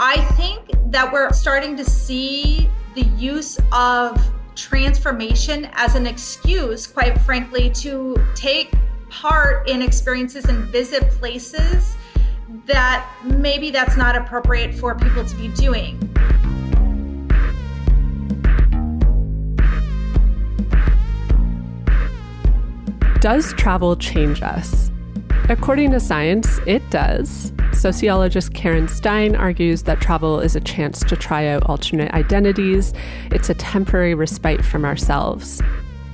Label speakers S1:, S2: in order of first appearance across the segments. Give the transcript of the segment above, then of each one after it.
S1: I think that we're starting to see the use of transformation as an excuse, quite frankly, to take part in experiences and visit places that maybe that's not appropriate for people to be doing.
S2: Does travel change us? According to science, it does. Sociologist Karen Stein argues that travel is a chance to try out alternate identities. It's a temporary respite from ourselves.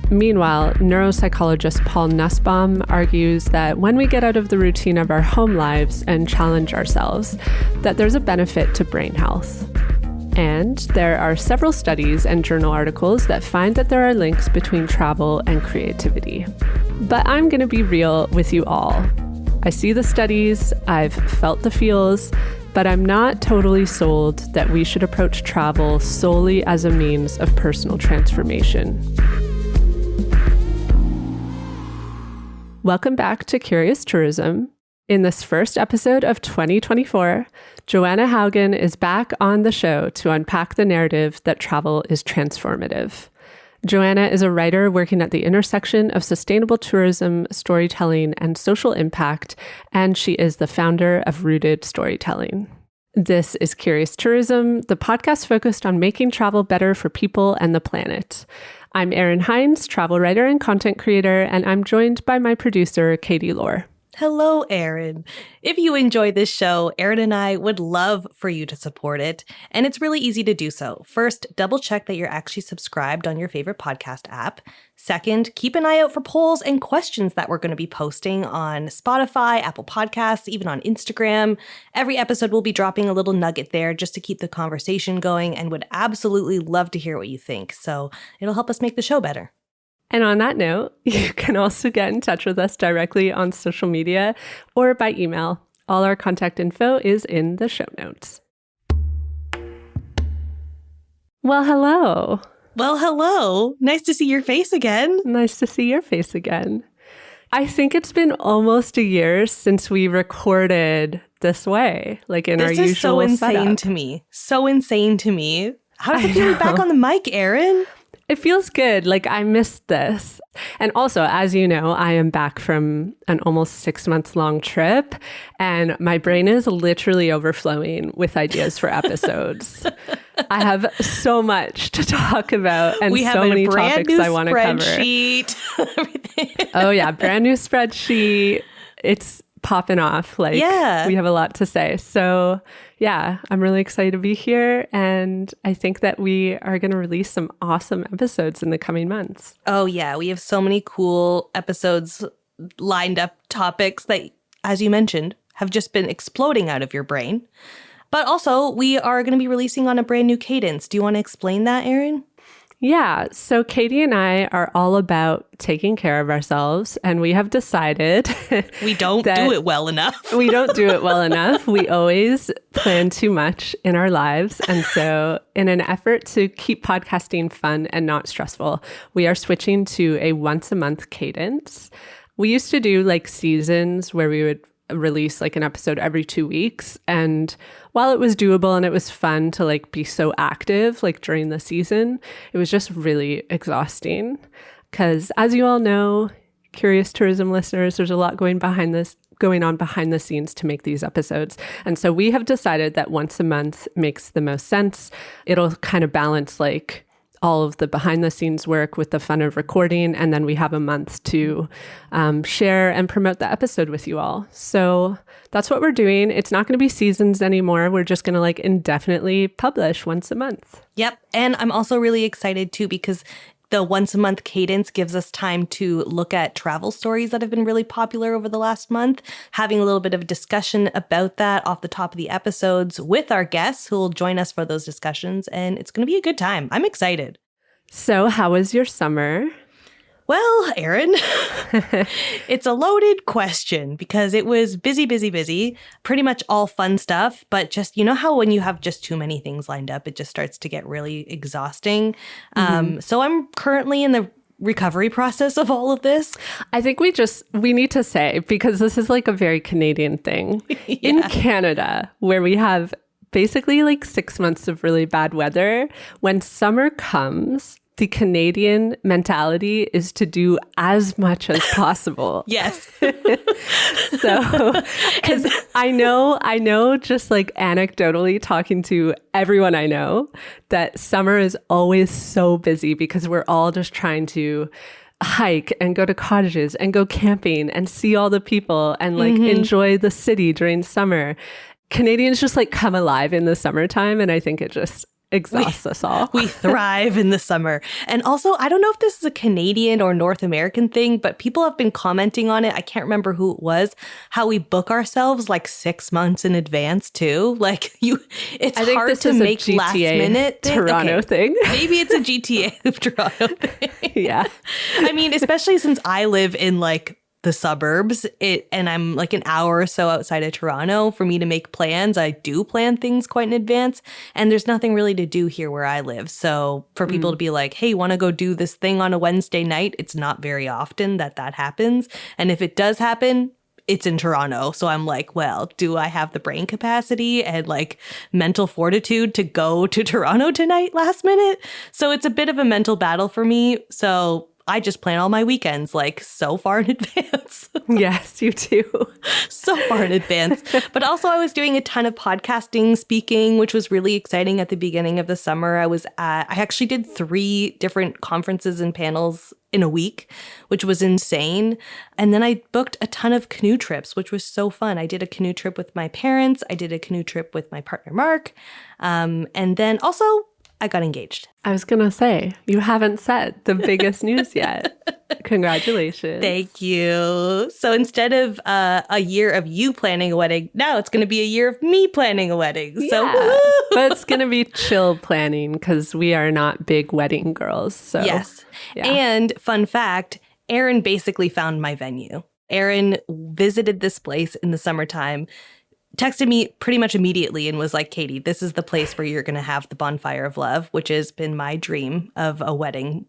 S2: Meanwhile, neuropsychologist Paul Nussbaum argues that when we get out of the routine of our home lives and challenge ourselves, that there's a benefit to brain health. And there are several studies and journal articles that find that there are links between travel and creativity. But I'm going to be real with you all. I see the studies, I've felt the feels, but I'm not totally sold that we should approach travel solely as a means of personal transformation. Welcome back to Curious Tourism. In this first episode of 2024, JoAnna Haugen is back on the show to unpack the narrative that travel is transformative. JoAnna is a writer working at the intersection of sustainable tourism, storytelling, and social impact, and she is the founder of Rooted Storytelling. This is Curious Tourism, the podcast focused on making travel better for people and the planet. I'm Erin Hines, travel writer and content creator, and I'm joined by my producer, Katie Lohr.
S3: Hello, Erin. If you enjoy this show, Erin and I would love for you to support it, and it's really easy to do so. First, double check that you're actually subscribed on your favorite podcast app. Second, keep an eye out for polls and questions that we're going to be posting on Spotify, Apple Podcasts, even on Instagram. Every episode will be dropping a little nugget there just to keep the conversation going, and would absolutely love to hear what you think. So it'll help us make the show better.
S2: And on that note, you can also get in touch with us directly on social media or by email. All our contact info is in the show notes. Well, hello.
S3: Well, hello. Nice to see your face again.
S2: Nice to see your face again. I think it's been almost a year since we recorded this way, like in our usual setup. This is so insane
S3: to me. So insane to me. How does it feel to be back on the mic, Erin?
S2: It feels good. Like, I missed this. And also, as you know, I am back from an almost 6-month-long trip, and my brain is literally overflowing with ideas for episodes. I have so much to talk about and so many topics I want to cover. Oh, yeah. Brand new spreadsheet. It's popping off. Like, we have a lot to say. So yeah, I'm really excited to be here. And I think that we are going to release some awesome episodes in the coming months.
S3: Oh yeah, we have so many cool episodes lined up, topics that, as you mentioned, have just been exploding out of your brain. But also, we are going to be releasing on a brand new cadence. Do you want to explain that, Erin?
S2: Yeah, so Katie and I are all about taking care of ourselves, and we have decided
S3: we don't do it well enough.
S2: We don't do it well enough. We always plan too much in our lives. And so in an effort to keep podcasting fun and not stressful, we are switching to a once-a-month cadence. We used to do like seasons where we would release like an episode every 2 weeks. And while it was doable and it was fun to like be so active like during the season, it was just really exhausting. Because as you all know, Curious Tourism listeners, there's a lot going on behind the scenes to make these episodes. And so we have decided that once a month makes the most sense. It'll kind of balance like all of the behind the scenes work with the fun of recording. And then we have a month to share and promote the episode with you all. So that's what we're doing. It's not going to be seasons anymore. We're just going to like indefinitely publish once a month.
S3: Yep. And I'm also really excited too, because the once a month cadence gives us time to look at travel stories that have been really popular over the last month, having a little bit of discussion about that off the top of the episodes with our guests who will join us for those discussions. And it's going to be a good time. I'm excited.
S2: So how was your summer?
S3: Well, Erin, it's a loaded question because it was busy, pretty much all fun stuff. But just, you know how when you have just too many things lined up, it just starts to get really exhausting. So I'm currently in the recovery process of all of this.
S2: I think we need to say, because this is like a very Canadian thing. In Canada, where we have basically like 6 months of really bad weather. When summer comes, the Canadian mentality is to do as much as possible.
S3: Yes.
S2: So, because I know just like anecdotally talking to everyone I know, that summer is always so busy because we're all just trying to hike and go to cottages and go camping and see all the people and like enjoy the city during summer. Canadians just like come alive in the summertime, and I think it just exhausts us all.
S3: We thrive in the summer. And also, I don't know if this is a Canadian or North American thing, but people have been commenting on it. I can't remember who it was, how we book ourselves like 6 months in advance too. Like it's hard to make last minute
S2: Toronto thing.
S3: Maybe it's a GTA of Toronto thing.
S2: Yeah.
S3: I mean, especially since I live in like the suburbs, and I'm like an hour or so outside of Toronto. For me to make plans, I do plan things quite in advance, and there's nothing really to do here where I live. So for people to be like, hey, want to go do this thing on a Wednesday night? It's not very often that happens. And if it does happen, it's in Toronto. So I'm like, well, do I have the brain capacity and like mental fortitude to go to Toronto tonight last minute? So it's a bit of a mental battle for me. So I just plan all my weekends like so far in advance.
S2: Yes, you do.
S3: So far in advance. But also I was doing a ton of podcasting, speaking, which was really exciting at the beginning of the summer. I actually did 3 different conferences and panels in a week, which was insane. And then I booked a ton of canoe trips, which was so fun. I did a canoe trip with my parents. I did a canoe trip with my partner, Mark. And then also I got engaged.
S2: I was going to say, you haven't said the biggest news yet. Congratulations.
S3: Thank you. So instead of a year of you planning a wedding, now it's going to be a year of me planning a wedding. So,
S2: but it's going to be chill planning because we are not big wedding girls. So
S3: yes. Yeah. And fun fact, Erin basically found my venue. Erin visited this place in the summertime, texted me pretty much immediately and was like, Katie, this is the place where you're going to have the bonfire of love, which has been my dream of a wedding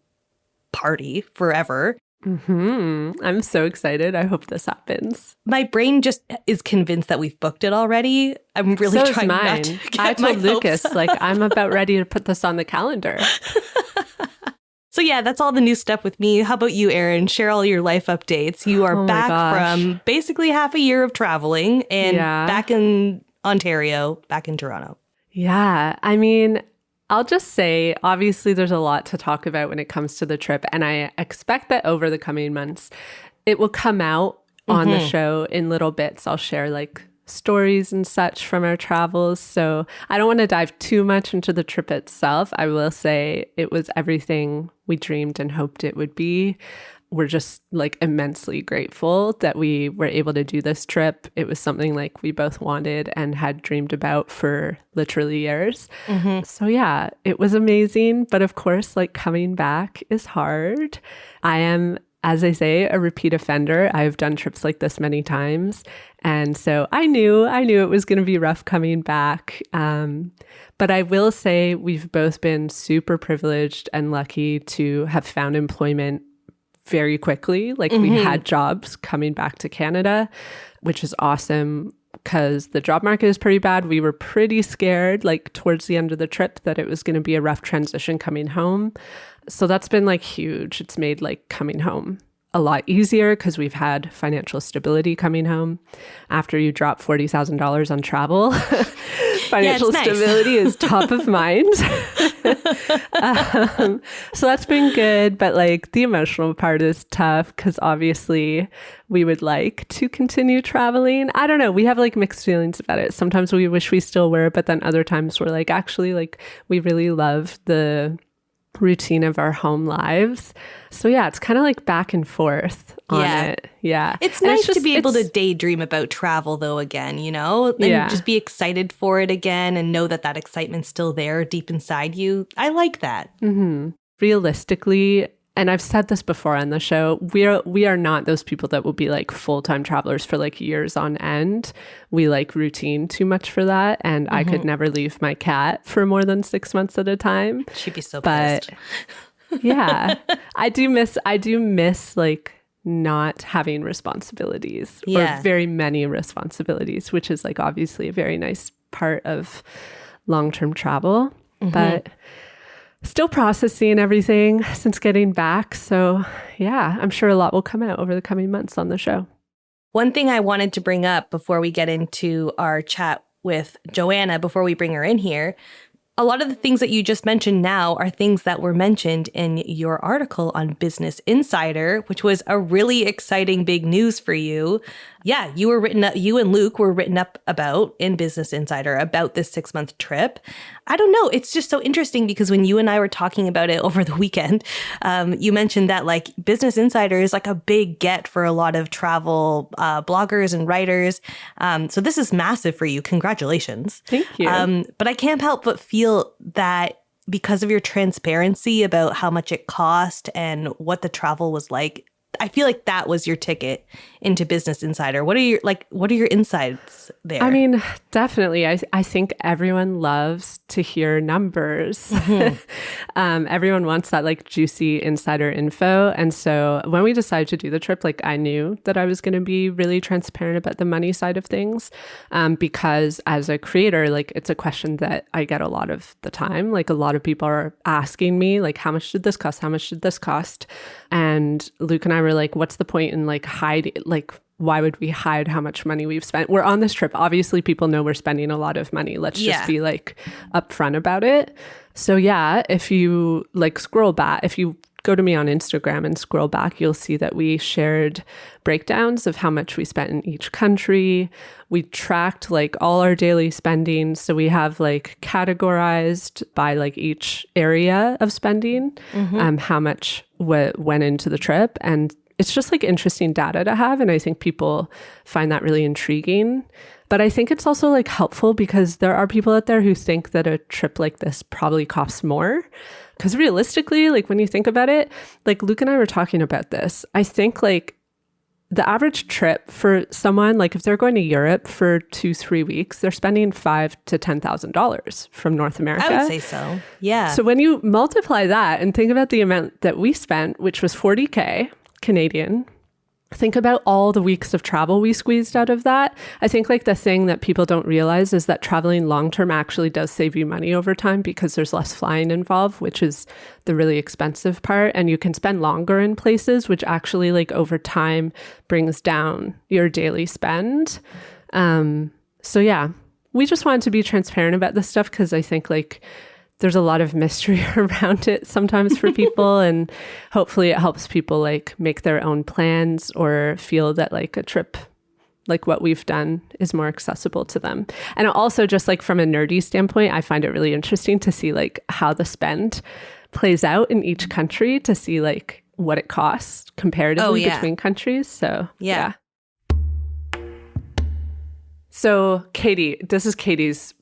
S3: party forever.
S2: I'm so excited. I hope this happens.
S3: My brain just is convinced that we've booked it already. I'm really trying not to get
S2: I told Lucas, like, I'm about ready to put this on the calendar.
S3: So yeah, that's all the new stuff with me. How about you, Erin? Share all your life updates. You are back from basically half a year of traveling and back in Ontario, back in Toronto.
S2: Yeah. I mean, I'll just say, obviously, there's a lot to talk about when it comes to the trip. And I expect that over the coming months, it will come out on the show in little bits. I'll share like stories and such from our travels. So I don't want to dive too much into the trip itself. I will say it was everything we dreamed and hoped it would be. We're just like immensely grateful that we were able to do this trip. It was something like we both wanted and had dreamed about for literally years. So yeah, it was amazing. But of course, like coming back is hard. I am, as I say, a repeat offender. I've done trips like this many times. And so I knew it was going to be rough coming back. But I will say we've both been super privileged and lucky to have found employment very quickly. Like we had jobs coming back to Canada, which is awesome because the job market is pretty bad. We were pretty scared like towards the end of the trip that it was going to be a rough transition coming home. So that's been like huge. It's made like coming home a lot easier because we've had financial stability coming home. After you drop $40,000 on travel, financial stability is top of mind. So that's been good. But like the emotional part is tough because obviously we would like to continue traveling. I don't know. We have like mixed feelings about it. Sometimes we wish we still were, but then other times we're like, actually, like we really love the routine of our home lives. So yeah, it's kind of like back and forth on it. Yeah.
S3: It's nice to be able to daydream about travel though again, you know, and just be excited for it again and know that excitement's still there deep inside you. I like that.
S2: Realistically, and I've said this before on the show, we are not those people that will be like full-time travelers for like years on end. We like routine too much for that. And I could never leave my cat for more than 6 months at a time.
S3: She'd be so pissed.
S2: Yeah, I do miss like not having responsibilities or very many responsibilities, which is like obviously a very nice part of long-term travel. But still processing everything since getting back. So yeah, I'm sure a lot will come out over the coming months on the show.
S3: One thing I wanted to bring up before we get into our chat with JoAnna, before we bring her in here, a lot of the things that you just mentioned now are things that were mentioned in your article on Business Insider, which was a really exciting big news for you. Yeah, you and Luke were written up about in Business Insider about this 6-month trip. I don't know. It's just so interesting because when you and I were talking about it over the weekend, you mentioned that like Business Insider is like a big get for a lot of travel bloggers and writers. So this is massive for you. Congratulations.
S2: Thank you.
S3: But I can't help but feel that because of your transparency about how much it cost and what the travel was like, I feel like that was your ticket into Business Insider. What are your insights there?
S2: I mean, definitely. I think everyone loves to hear numbers. Everyone wants that like juicy insider info. And so when we decided to do the trip, like I knew that I was going to be really transparent about the money side of things, because as a creator, like it's a question that I get a lot of the time. Like a lot of people are asking me like, how much did this cost? How much did this cost? And Luke and I were like, what's the point in like hiding, like, why would we hide how much money we've spent? We're on this trip. Obviously, people know we're spending a lot of money. Let's just be like upfront about it. So yeah, if you like scroll back, if you go to me on Instagram and scroll back, you'll see that we shared breakdowns of how much we spent in each country. We tracked like all our daily spending. So we have like categorized by like each area of spending, how much went into the trip. And it's just like interesting data to have. And I think people find that really intriguing. But I think it's also like helpful because there are people out there who think that a trip like this probably costs more. Because realistically, like when you think about it, like Luke and I were talking about this, I think like the average trip for someone, like if they're going to Europe for 2-3 weeks, they're spending $5,000 to $10,000 from North America.
S3: I would say so. Yeah.
S2: So when you multiply that and think about the amount that we spent, which was $40,000 Canadian, think about all the weeks of travel we squeezed out of that. I think like the thing that people don't realize is that traveling long-term actually does save you money over time because there's less flying involved, which is the really expensive part. And you can spend longer in places, which actually like over time brings down your daily spend. So yeah, we just wanted to be transparent about this stuff because I think like there's a lot of mystery around it sometimes for people. And hopefully it helps people like make their own plans or feel that like a trip like what we've done is more accessible to them. And also just like from a nerdy standpoint, I find it really interesting to see like how the spend plays out in each country to see like what it costs comparatively between countries. So yeah. So Katie, this is Katie's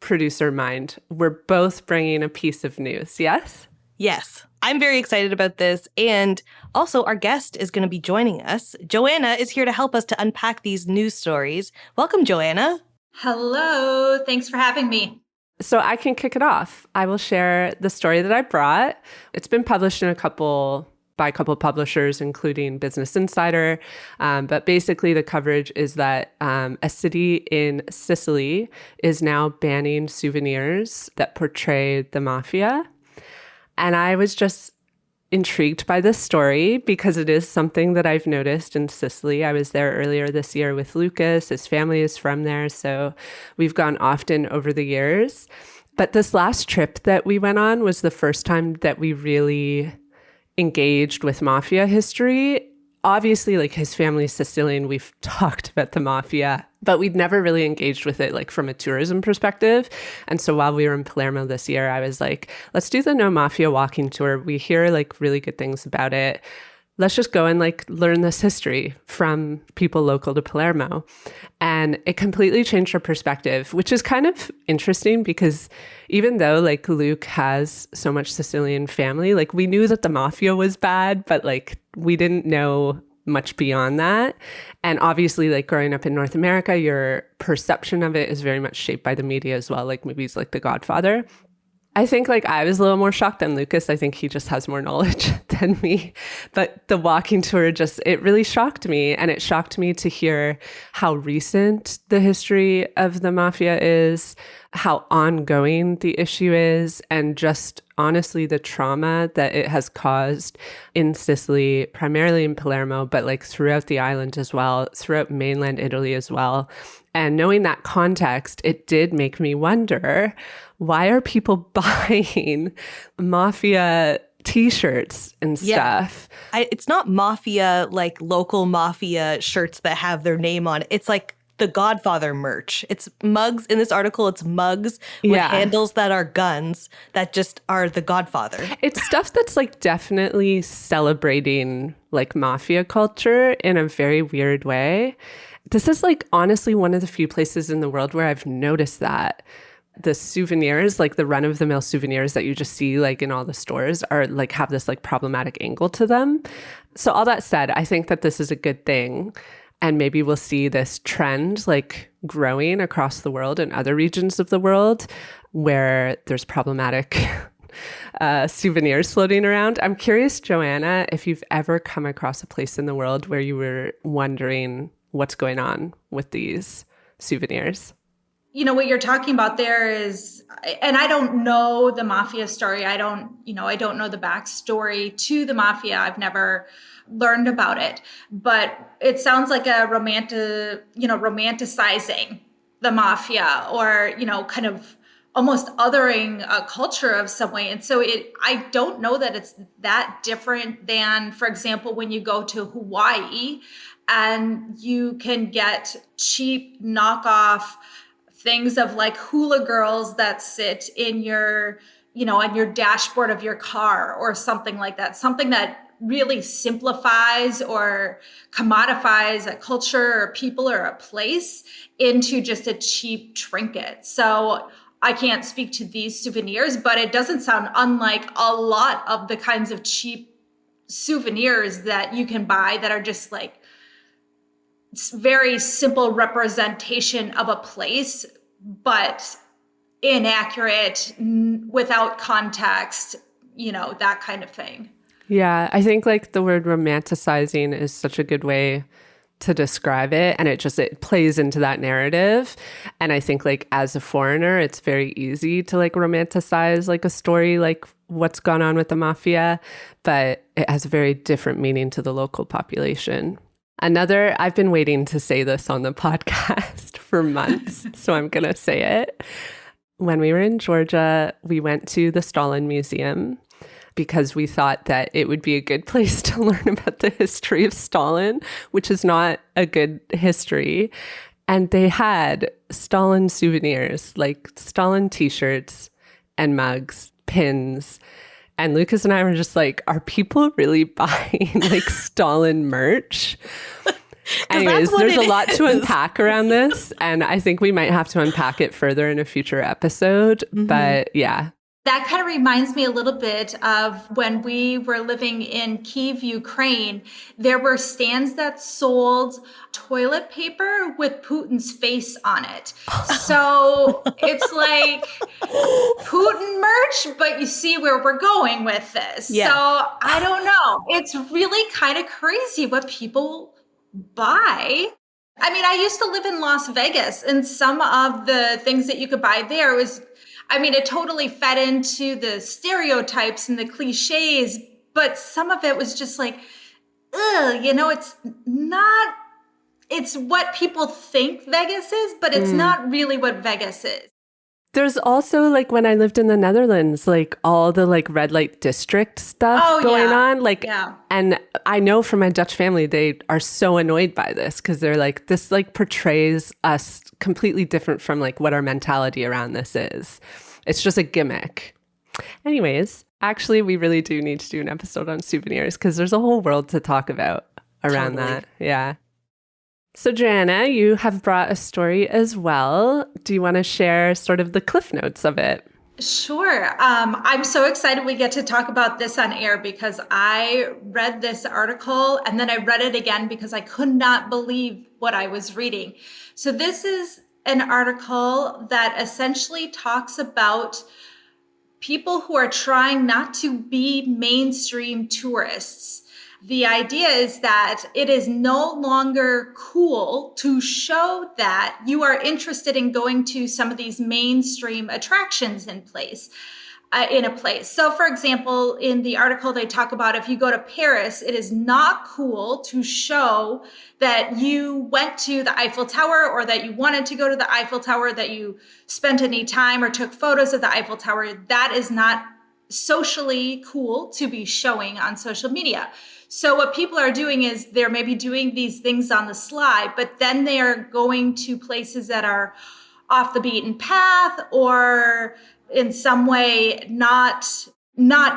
S2: producer mind. We're both bringing a piece of news. Yes?
S3: Yes. I'm very excited about this. And also our guest is going to be joining us. JoAnna is here to help us to unpack these news stories. Welcome, JoAnna.
S1: Hello. Thanks for having me.
S2: So I can kick it off. I will share the story that I brought. It's been published in by a couple publishers, including Business Insider. But basically the coverage is that a city in Sicily is now banning souvenirs that portray the mafia. And I was just intrigued by this story because it is something that I've noticed in Sicily. I was there earlier this year with Lucas. His family is from there. So we've gone often over the years. But this last trip that we went on was the first time that we really engaged with mafia history. Obviously, like his family's Sicilian, we've talked about the mafia, but we'd never really engaged with it like from a tourism perspective. And so while we were in Palermo this year, I was like, let's do the No Mafia walking tour. We hear like really good things about it. Let's just go and like learn this history from people local to Palermo. And it completely changed our perspective, which is kind of interesting because even though like Luke has so much Sicilian family, like we knew that the mafia was bad, but like we didn't know much beyond that. And obviously like growing up in North America, your perception of it is very much shaped by the media as well, like movies like The Godfather. I think like I was a little more shocked than Lucas. I think he just has more knowledge than me. But the walking tour it really shocked me. And it shocked me to hear how recent the history of the mafia is, how ongoing the issue is, and just honestly the trauma that it has caused in Sicily, primarily in Palermo, but like throughout the island as well, throughout mainland Italy as well. And knowing that context, it did make me wonder, why are people buying mafia T-shirts and stuff?
S3: It's not mafia, like local mafia shirts that have their name on it. It's like the Godfather merch. It's mugs. In this article, it's mugs with handles that are guns that just are the Godfather.
S2: It's stuff that's like definitely celebrating like mafia culture in a very weird way. This is like honestly one of the few places in the world where I've noticed that the souvenirs, like the run-of-the-mill souvenirs that you just see like in all the stores, are like have this like problematic angle to them. So all that said, I think that this is a good thing. And maybe we'll see this trend like growing across the world in other regions of the world where there's problematic souvenirs floating around. I'm curious, JoAnna, if you've ever come across a place in the world where you were wondering what's going on with these souvenirs.
S1: You know, what you're talking about there is, and I don't know the mafia story. I don't know the backstory to the mafia. I've never learned about it, but it sounds like a romanticizing the mafia, or, kind of almost othering a culture of some way. And so I don't know that it's that different than, for example, when you go to Hawaii and you can get cheap knockoff things of like hula girls that sit in your, on your dashboard of your car or something like that. Something that really simplifies or commodifies a culture or people or a place into just a cheap trinket. So I can't speak to these souvenirs, but it doesn't sound unlike a lot of the kinds of cheap souvenirs that you can buy that are just like very simple representation of a place, but inaccurate, without context, that kind of thing.
S2: Yeah, I think like the word romanticizing is such a good way to describe it, and it plays into that narrative. And I think like as a foreigner, it's very easy to like romanticize like a story like what's gone on with the mafia, but it has a very different meaning to the local population. I've been waiting to say this on the podcast for months, so I'm going to say it. When we were in Georgia, we went to the Stalin Museum because we thought that it would be a good place to learn about the history of Stalin, which is not a good history. And they had Stalin souvenirs, like Stalin t-shirts and mugs, pins. And Lucas and I were just like, are people really buying like Stalin merch? Anyways, there's a lot to unpack around this. And I think we might have to unpack it further in a future episode. Mm-hmm. But yeah.
S1: That kind of reminds me a little bit of when we were living in Kyiv, Ukraine. There were stands that sold toilet paper with Putin's face on it. So it's like Putin merch, but you see where we're going with this. Yeah. So I don't know. It's really kind of crazy what people buy. I mean, I used to live in Las Vegas, and some of the things that you could buy there it totally fed into the stereotypes and the cliches, but some of it was just like, it's what people think Vegas is, but it's not really what Vegas is.
S2: There's also like when I lived in the Netherlands, like all the like red light district stuff going on. And I know from my Dutch family, they are so annoyed by this because they're like, this like portrays us completely different from like what our mentality around this is. It's just a gimmick. Anyways, actually, we really do need to do an episode on souvenirs because there's a whole world to talk about around that. Yeah. So JoAnna, you have brought a story as well. Do you want to share sort of the cliff notes of it?
S1: Sure. I'm so excited we get to talk about this on air because I read this article and then I read it again because I could not believe what I was reading. So this is an article that essentially talks about people who are trying not to be mainstream tourists. The idea is that it is no longer cool to show that you are interested in going to some of these mainstream attractions in a place. So for example, in the article, they talk about if you go to Paris, it is not cool to show that you went to the Eiffel Tower or that you wanted to go to the Eiffel Tower, that you spent any time or took photos of the Eiffel Tower. That is not socially cool to be showing on social media. So what people are doing is they're maybe doing these things on the sly, but then they are going to places that are off the beaten path or in some way not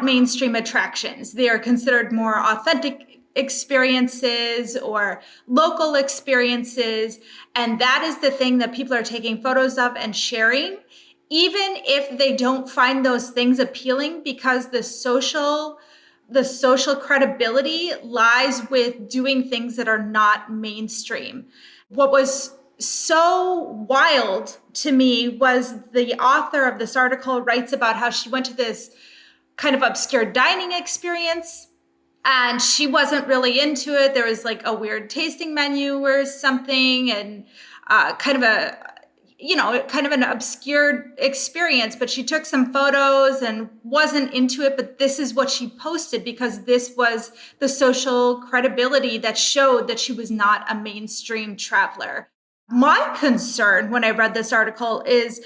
S1: mainstream attractions. They are considered more authentic experiences or local experiences. And that is the thing that people are taking photos of and sharing, even if they don't find those things appealing, because the social credibility lies with doing things that are not mainstream. What was so wild to me was the author of this article writes about how she went to this kind of obscure dining experience and she wasn't really into it. There was like a weird tasting menu or something, and kind of an obscure experience, but she took some photos and wasn't into it. But this is what she posted because this was the social credibility that showed that she was not a mainstream traveler. My concern when I read this article is,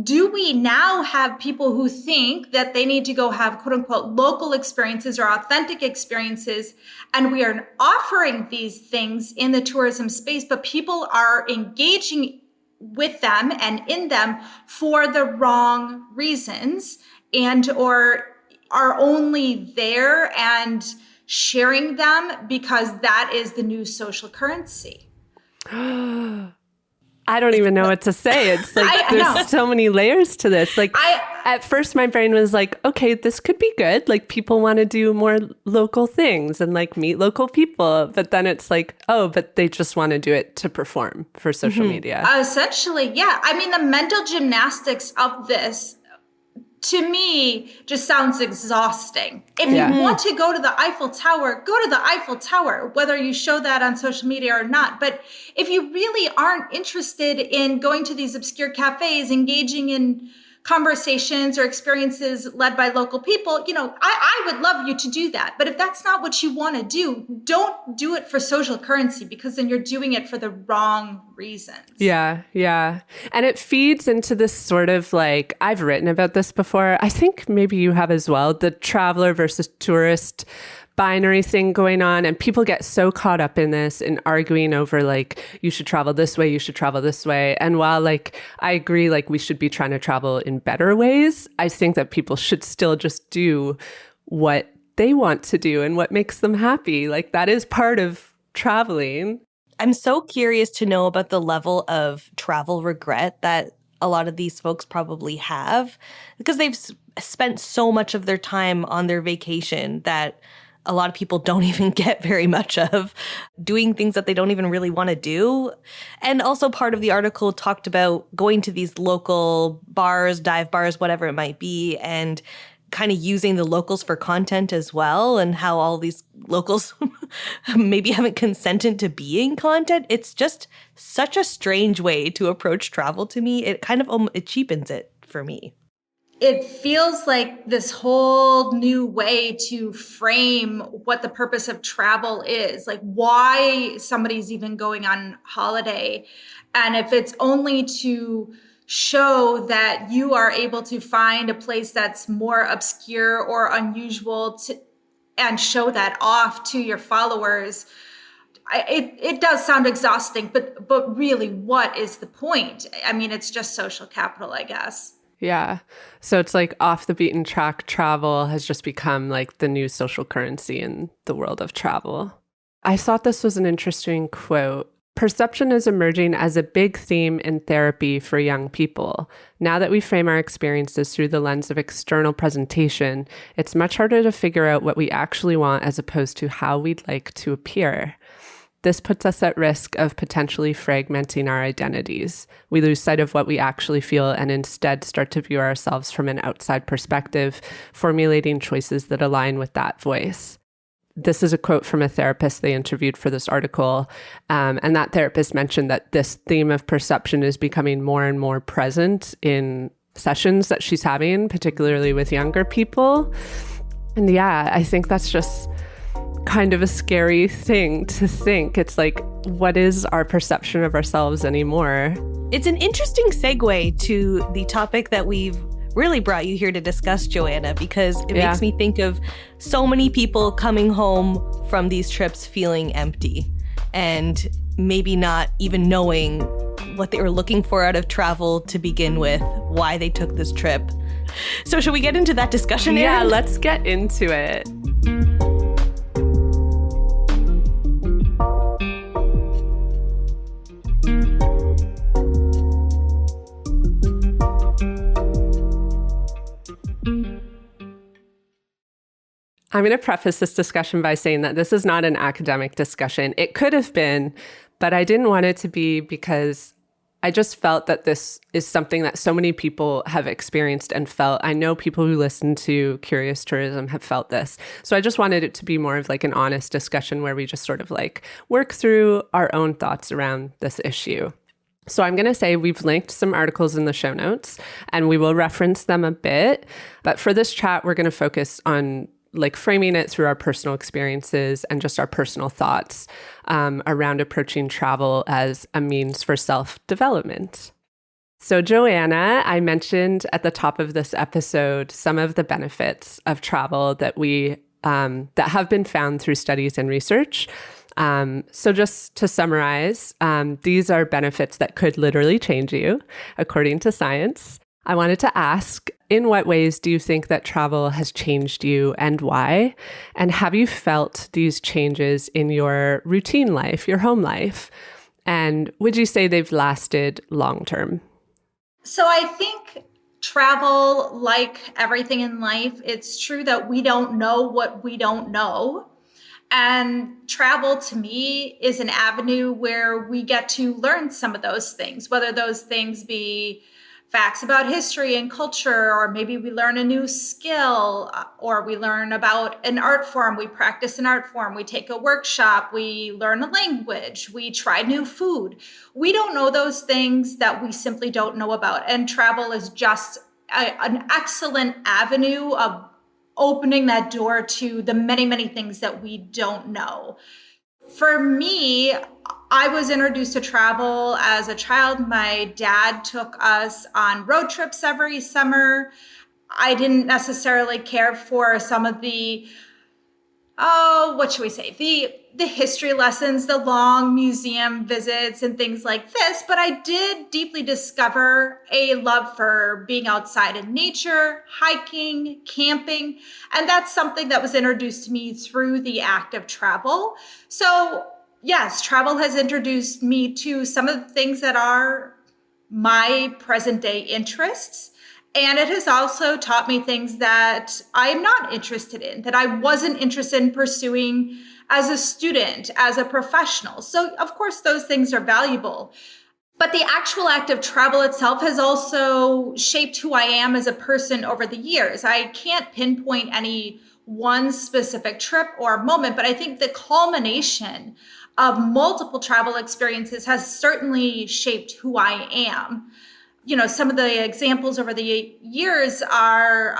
S1: do we now have people who think that they need to go have quote unquote local experiences or authentic experiences, and we are offering these things in the tourism space, but people are engaging with them and in them for the wrong reasons, and or are only there and sharing them because that is the new social currency?
S2: I don't even know what to say. It's like there's so many layers to this. Like at first my brain was like, okay, this could be good. Like people want to do more local things and like meet local people. But then it's like, oh, but they just want to do it to perform for social media.
S1: Essentially, yeah. I mean, the mental gymnastics of this, to me, just sounds exhausting. If you want to go to the Eiffel Tower, go to the Eiffel Tower, whether you show that on social media or not. But if you really aren't interested in going to these obscure cafes, engaging in conversations or experiences led by local people, I would love you to do that. But if that's not what you want to do, don't do it for social currency, because then you're doing it for the wrong reasons.
S2: Yeah. And it feeds into this sort of like, I've written about this before. I think maybe you have as well, the traveler versus tourist binary thing going on, and people get so caught up in this and arguing over like, you should travel this way, you should travel this way. And while like I agree, like we should be trying to travel in better ways, I think that people should still just do what they want to do and what makes them happy. Like that is part of traveling.
S3: I'm so curious to know about the level of travel regret that a lot of these folks probably have, because they've spent so much of their time on their vacation that a lot of people don't even get very much of, doing things that they don't even really want to do. And also part of the article talked about going to these local bars, dive bars, whatever it might be, and kind of using the locals for content as well, and how all these locals maybe haven't consented to being content. It's just such a strange way to approach travel to me. It kind of it cheapens it for me.
S1: It feels like this whole new way to frame what the purpose of travel is, like why somebody's even going on holiday. And if it's only to show that you are able to find a place that's more obscure or unusual and show that off to your followers, it does sound exhausting, but really, what is the point? I mean, it's just social capital, I guess.
S2: Yeah. So it's like off the beaten track travel has just become like the new social currency in the world of travel. I thought this was an interesting quote. Perception is emerging as a big theme in therapy for young people. Now that we frame our experiences through the lens of external presentation, it's much harder to figure out what we actually want as opposed to how we'd like to appear. this puts us at risk of potentially fragmenting our identities. We lose sight of what we actually feel and instead start to view ourselves from an outside perspective, formulating choices that align with that voice. This is a quote from a therapist they interviewed for this article. And that therapist mentioned that this theme of perception is becoming more and more present in sessions that she's having, particularly with younger people. And yeah, I think that's just kind of a scary thing to think. It's like, what is our perception of ourselves anymore?
S3: It's an interesting segue to the topic that we've really brought you here to discuss, JoAnna, because it makes me think of so many people coming home from these trips feeling empty and maybe not even knowing what they were looking for out of travel to begin with, why they took this trip. So should we get into that discussion, Erin?
S2: Yeah, let's get into it. I'm going to preface this discussion by saying that this is not an academic discussion. It could have been, but I didn't want it to be because I just felt that this is something that so many people have experienced and felt. I know people who listen to Curious Tourism have felt this. So I just wanted it to be more of like an honest discussion where we just sort of like work through our own thoughts around this issue. So I'm going to say we've linked some articles in the show notes and we will reference them a bit. But for this chat, we're going to focus on like framing it through our personal experiences and just our personal thoughts around approaching travel as a means for self-development. So JoAnna, I mentioned at the top of this episode some of the benefits of travel that that have been found through studies and research. So just to summarize, these are benefits that could literally change you, according to science. I wanted to ask, in what ways do you think that travel has changed you and why? And have you felt these changes in your routine life, your home life? And would you say they've lasted long term?
S1: So I think travel, like everything in life, it's true that we don't know what we don't know. And travel to me is an avenue where we get to learn some of those things, whether those things be facts about history and culture, or maybe we learn a new skill, or we learn about an art form, we practice an art form, we take a workshop, we learn a language, we try new food. We don't know those things that we simply don't know about. And travel is just an excellent avenue of opening that door to the many, many things that we don't know. For me, I was introduced to travel as a child. My dad took us on road trips every summer. I didn't necessarily care for some of the, the history lessons, the long museum visits and things like this, but I did deeply discover a love for being outside in nature, hiking, camping, and that's something that was introduced to me through the act of travel. So yes, travel has introduced me to some of the things that are my present day interests. And it has also taught me things that I'm not interested in, that I wasn't interested in pursuing as a student, as a professional. So of course, those things are valuable. But the actual act of travel itself has also shaped who I am as a person over the years. I can't pinpoint any one specific trip or moment, but I think the culmination of multiple travel experiences has certainly shaped who I am. You know, some of the examples over the years are,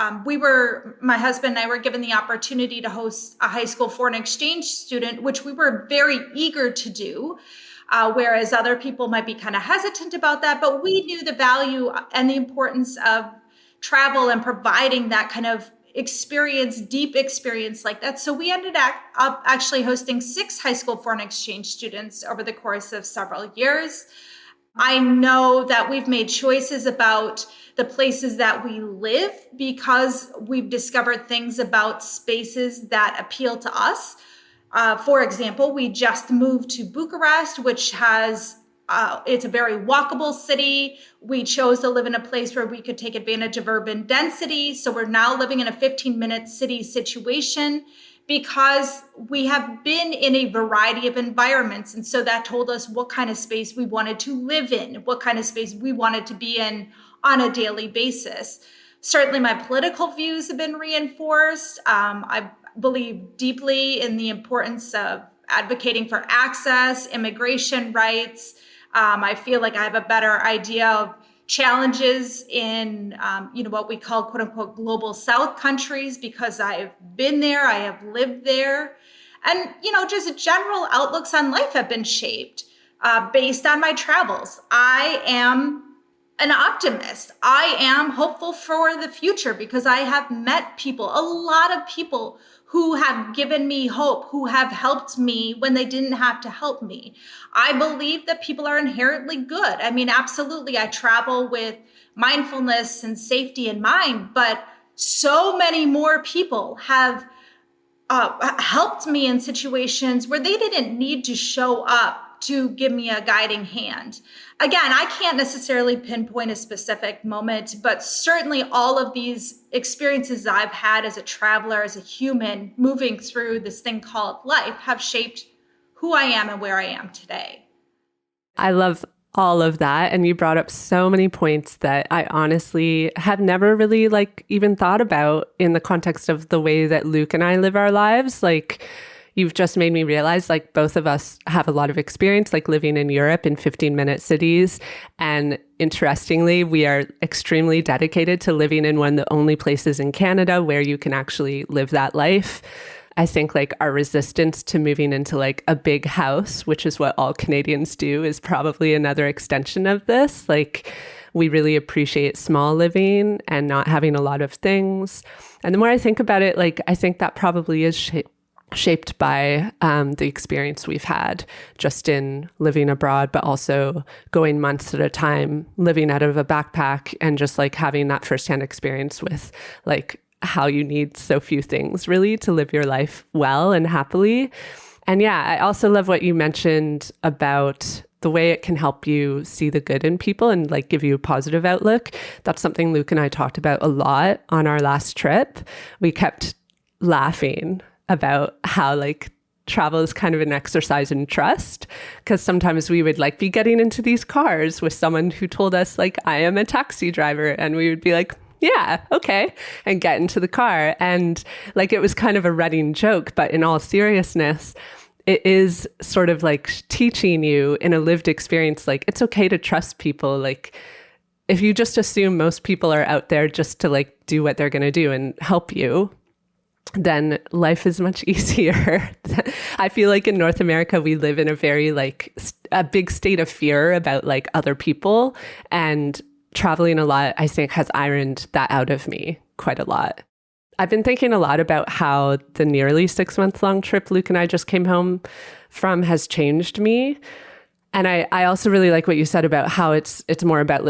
S1: my husband and I were given the opportunity to host a high school foreign exchange student, which we were very eager to do, whereas other people might be kind of hesitant about that. But we knew the value and the importance of travel and providing that kind of experience, deep experience like that. So we ended up actually hosting 6 high school foreign exchange students over the course of several years. I know that we've made choices about the places that we live because we've discovered things about spaces that appeal to us. For example, we just moved to Bucharest, which has it's a very walkable city. We chose to live in a place where we could take advantage of urban density. So we're now living in a 15-minute city situation because we have been in a variety of environments. And so that told us what kind of space we wanted to live in, what kind of space we wanted to be in on a daily basis. Certainly my political views have been reinforced. I believe deeply in the importance of advocating for access, immigration rights. I feel like I have a better idea of challenges in, what we call quote unquote global South countries, because I've been there, I have lived there. And, just general outlooks on life have been shaped based on my travels. I am an optimist. I am hopeful for the future because I have met people, a lot of people who have given me hope, who have helped me when they didn't have to help me. I believe that people are inherently good. I mean, absolutely, I travel with mindfulness and safety in mind, but so many more people have helped me in situations where they didn't need to show up to give me a guiding hand. Again, I can't necessarily pinpoint a specific moment, but certainly all of these experiences I've had as a traveler, as a human, moving through this thing called life have shaped who I am and where I am today.
S2: I love all of that. And you brought up so many points that I honestly have never really even thought about in the context of the way that Luke and I live our lives. You've just made me realize both of us have a lot of experience living in Europe in 15-minute cities. And interestingly, we are extremely dedicated to living in one of the only places in Canada where you can actually live that life. I think our resistance to moving into a big house, which is what all Canadians do, is probably another extension of this. We really appreciate small living and not having a lot of things. And the more I think about it, I think that probably is shaped by the experience we've had just in living abroad, but also going months at a time, living out of a backpack, and just having that firsthand experience with how you need so few things really to live your life well and happily. And yeah, I also love what you mentioned about the way it can help you see the good in people and give you a positive outlook. That's something Luke and I talked about a lot on our last trip. We kept laughing about how travel is kind of an exercise in trust, because sometimes we would be getting into these cars with someone who told us I am a taxi driver, and we would be yeah, okay, and get into the car. And it was kind of a running joke, but in all seriousness, it is sort of teaching you in a lived experience, it's okay to trust people. If you just assume most people are out there just to do what they're going to do and help you, then life is much easier. I feel in North America, we live in a very a big state of fear about other people, and traveling a lot, I think, has ironed that out of me quite a lot. I've been thinking a lot about how the nearly 6-month-long trip Luke and I just came home from has changed me. And I also really like what you said about how it's more about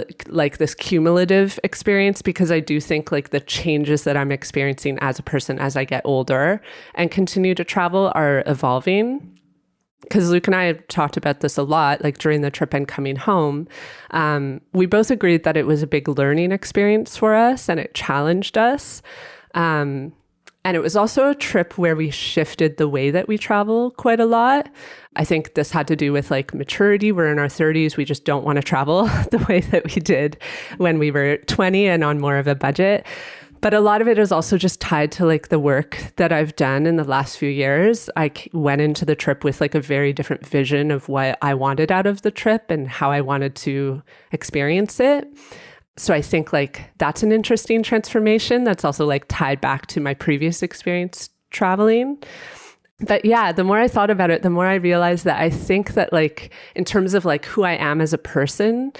S2: this cumulative experience, because I do think the changes that I'm experiencing as a person as I get older and continue to travel are evolving. Because Luke and I have talked about this a lot, during the trip and coming home. We both agreed that it was a big learning experience for us and it challenged us. And it was also a trip where we shifted the way that we travel quite a lot. I think this had to do with maturity. We're in our 30s. We just don't want to travel the way that we did when we were 20 and on more of a budget. But a lot of it is also just tied to the work that I've done in the last few years. I went into the trip with a very different vision of what I wanted out of the trip and how I wanted to experience it. So I think that's an interesting transformation that's also tied back to my previous experience traveling. But yeah, the more I thought about it, the more I realized that I think that in terms of who I am as a person,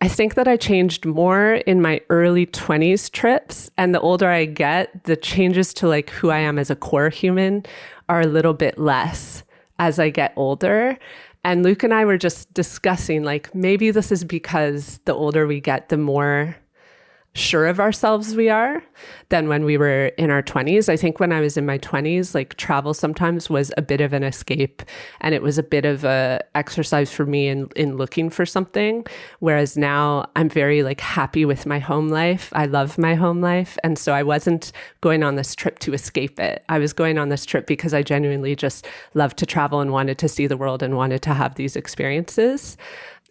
S2: I think that I changed more in my early 20s trips. And the older I get, the changes to who I am as a core human are a little bit less as I get older. And Luke and I were just discussing, maybe this is because the older we get, the more sure of ourselves we are than when we were in our 20s. I think when I was in my 20s, like travel sometimes was a bit of an escape, and it was a bit of a exercise for me in looking for something. Whereas now I'm very like happy with my home life. I love my home life. And so I wasn't going on this trip to escape it. I was going on this trip because I genuinely just loved to travel and wanted to see the world and wanted to have these experiences.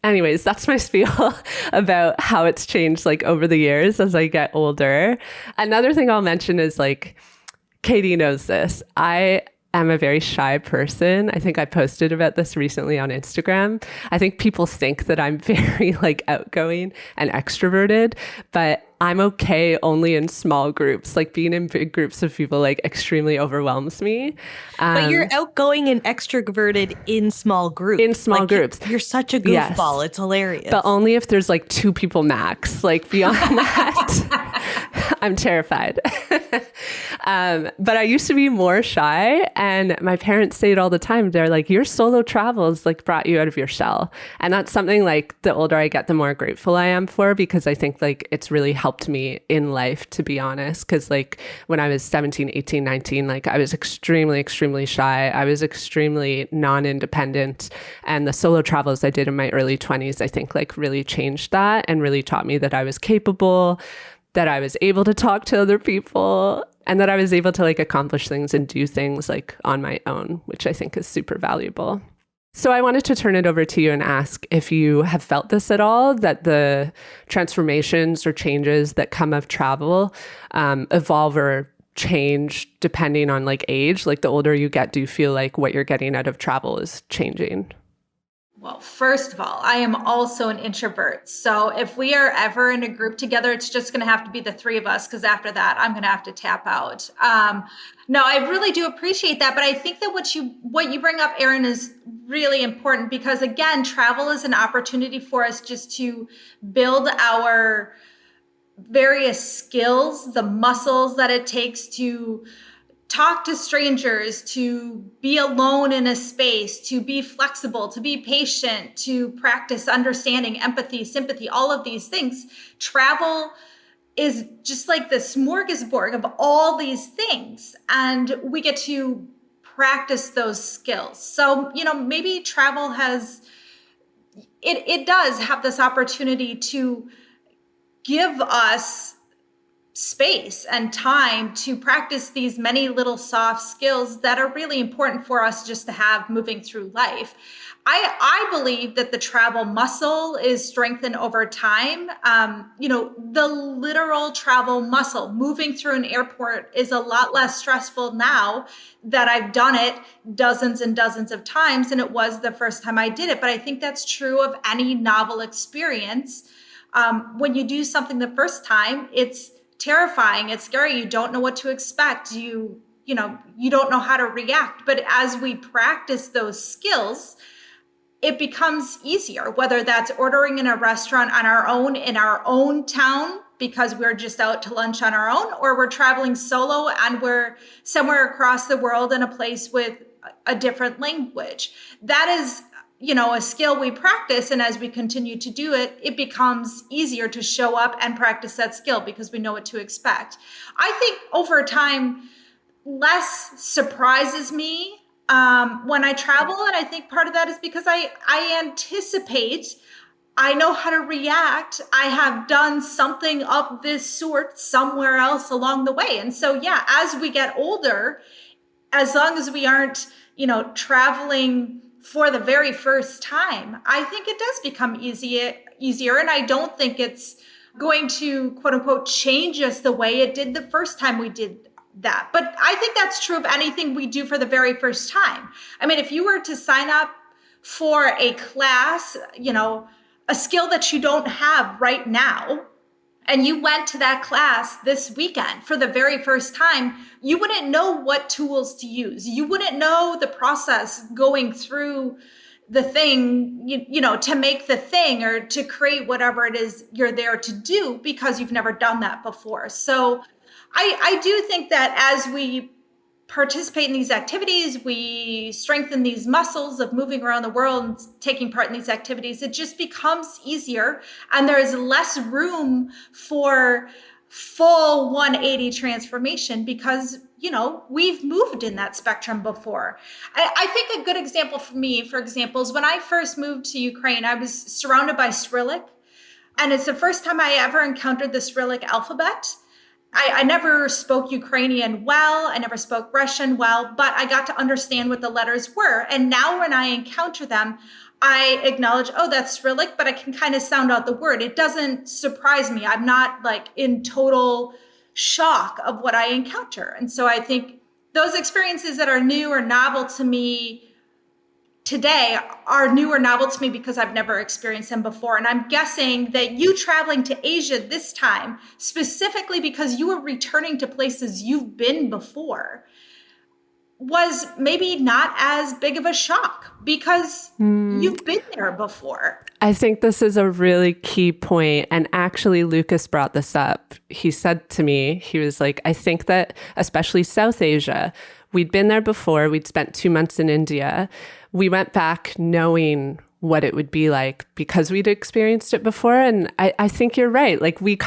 S2: Anyways, that's my spiel about how it's changed like over the years as I get older. Another thing I'll mention is like, Katie knows this. I am a very shy person. I think I posted about this recently on Instagram. I think people think that I'm very like outgoing and extroverted, but I'm okay only in small groups. Like being in big groups of people like extremely overwhelms me.
S3: But you're outgoing and extroverted in small groups.
S2: In small groups.
S3: You're such a goofball. Yes. It's hilarious.
S2: But only if there's like 2 people max. Like beyond that, I'm terrified. But I used to be more shy, and my parents say it all the time. They're like, your solo travels like brought you out of your shell. And that's something like the older I get, the more grateful I am for, because I think like it's really helped me in life, to be honest. Because like when I was 17, 18, 19, like I was extremely shy. I was extremely non-independent. And the solo travels I did in my early 20s, I think like really changed that and really taught me that I was capable, that I was able to talk to other people, and that I was able to like accomplish things and do things like on my own, which I think is super valuable. So I wanted to turn it over to you and ask if you have felt this at all, that the transformations or changes that come of travel evolve or change depending on like age. Like the older you get, do you feel like what you're getting out of travel is changing?
S1: Well, first of all, I am also an introvert. So if we are ever in a group together, it's just going to have to be the 3 of us, because after that, I'm going to have to tap out. No, I really do appreciate that. But I think that what you bring up, Erin, is really important, because again, travel is an opportunity for us just to build our various skills, the muscles that it takes to talk to strangers, to be alone in a space, to be flexible, to be patient, to practice understanding, empathy, sympathy, all of these things. Travel is just like the smorgasbord of all these things. And we get to practice those skills. So, maybe travel it does have this opportunity to give us space and time to practice these many little soft skills that are really important for us just to have moving through life. I believe that the travel muscle is strengthened over time. The literal travel muscle, moving through an airport, is a lot less stressful now that I've done it dozens and dozens of times than it was the first time I did it. But I think that's true of any novel experience. When you do something the first time, it's terrifying. It's scary. You don't know what to expect. You don't know how to react. But as we practice those skills, it becomes easier, whether that's ordering in a restaurant on our own in our own town because we're just out to lunch on our own, or we're traveling solo and we're somewhere across the world in a place with a different language. That is a skill we practice. And as we continue to do it, it becomes easier to show up and practice that skill because we know what to expect. I think over time, less surprises me when I travel. And I think part of that is because I anticipate, I know how to react. I have done something of this sort somewhere else along the way. And so, yeah, as we get older, as long as we aren't, traveling for the very first time, I think it does become easier. And I don't think it's going to, quote unquote, change us the way it did the first time we did that. But I think that's true of anything we do for the very first time. I mean, if you were to sign up for a class, a skill that you don't have right now, and you went to that class this weekend for the very first time, you wouldn't know what tools to use. You wouldn't know the process going through the thing, to make the thing or to create whatever it is you're there to do because you've never done that before. So I do think that as we participate in these activities, we strengthen these muscles of moving around the world and taking part in these activities, it just becomes easier. And there is less room for full 180 transformation because, we've moved in that spectrum before. I think a good example for me, for example, is when I first moved to Ukraine, I was surrounded by Cyrillic. And it's the first time I ever encountered the Cyrillic alphabet. I never spoke Ukrainian well. I never spoke Russian well, but I got to understand what the letters were. And now when I encounter them, I acknowledge, oh, that's Cyrillic, but I can kind of sound out the word. It doesn't surprise me. I'm not like in total shock of what I encounter. And so I think those experiences that are new or novel to me today are new or novel to me because I've never experienced them before. And I'm guessing that you traveling to Asia this time, specifically because you were returning to places you've been before, was maybe not as big of a shock because you've been there before.
S2: I think this is a really key point. And actually, Lucas brought this up. He said to me, he was like, I think that especially South Asia, we'd been there before. We'd spent 2 months in India. We went back knowing what it would be like because we'd experienced it before. And I think you're right. Like we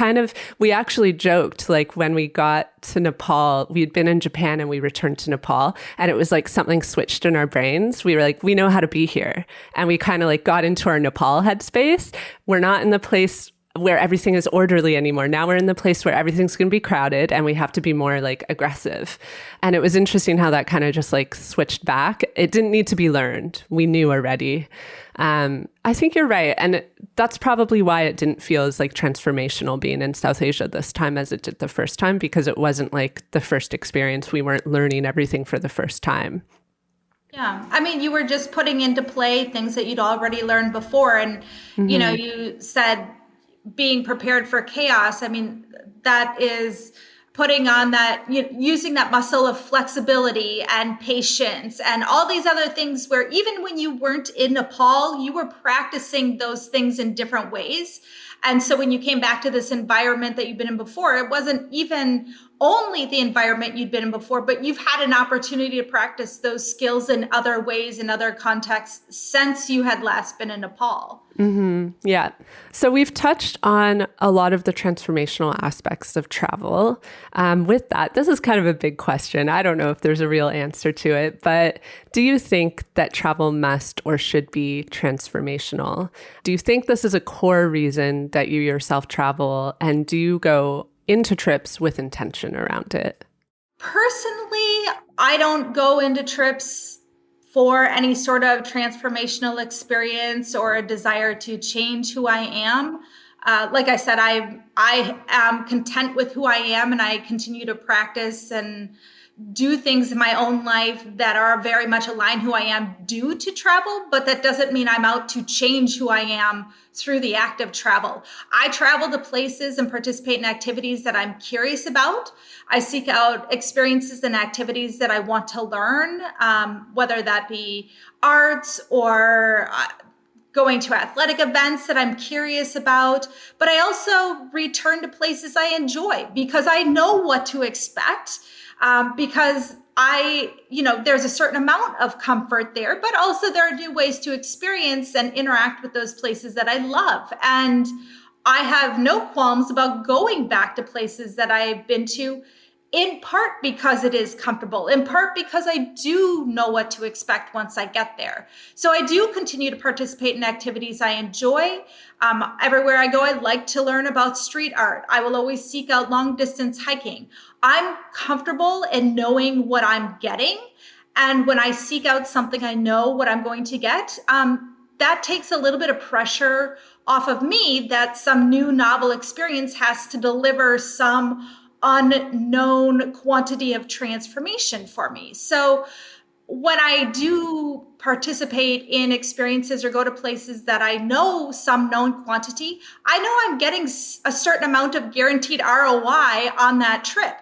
S2: actually joked, like when we got to Nepal, we'd been in Japan and we returned to Nepal and it was like something switched in our brains. We were like, we know how to be here. And we kind of like got into our Nepal headspace. We're not in the place where everything is orderly anymore. Now we're in the place where everything's going to be crowded and we have to be more like aggressive. And it was interesting how that kind of just like switched back. It didn't need to be learned. We knew already. I think you're right. And that's probably why it didn't feel as like transformational being in South Asia this time as it did the first time, because it wasn't like the first experience. We weren't learning everything for the first time.
S1: Yeah. I mean, you were just putting into play things that you'd already learned before. And, you said, being prepared for chaos. I mean, that is putting on that, using that muscle of flexibility and patience and all these other things where even when you weren't in Nepal, you were practicing those things in different ways. And so when you came back to this environment that you've been in before, it wasn't even only the environment you'd been in before, but you've had an opportunity to practice those skills in other ways, in other contexts since you had last been in Nepal.
S2: Mm-hmm. Yeah. So we've touched on a lot of the transformational aspects of travel. With that, this is kind of a big question. I don't know if there's a real answer to it, but do you think that travel must or should be transformational? Do you think this is a core reason that you yourself travel? And do you go into trips with intention around it?
S1: Personally, I don't go into trips for any sort of transformational experience or a desire to change who I am. Like I said, I am content with who I am, and I continue to practice and do things in my own life that are very much aligned who I am due to travel, but that doesn't mean I'm out to change who I am through the act of travel. I travel to places and participate in activities that I'm curious about. I seek out experiences and activities that I want to learn, whether that be arts or going to athletic events that I'm curious about. But I also return to places I enjoy because I know what to expect. Because there's a certain amount of comfort there, but also there are new ways to experience and interact with those places that I love. And I have no qualms about going back to places that I've been to, in part because it is comfortable, in part because I do know what to expect once I get there. So I do continue to participate in activities I enjoy. Everywhere I go, I like to learn about street art. I will always seek out long distance hiking. I'm comfortable in knowing what I'm getting. And when I seek out something I know what I'm going to get, that takes a little bit of pressure off of me that some new novel experience has to deliver some unknown quantity of transformation for me. So when I do participate in experiences or go to places that I know some known quantity, I know I'm getting a certain amount of guaranteed ROI on that trip.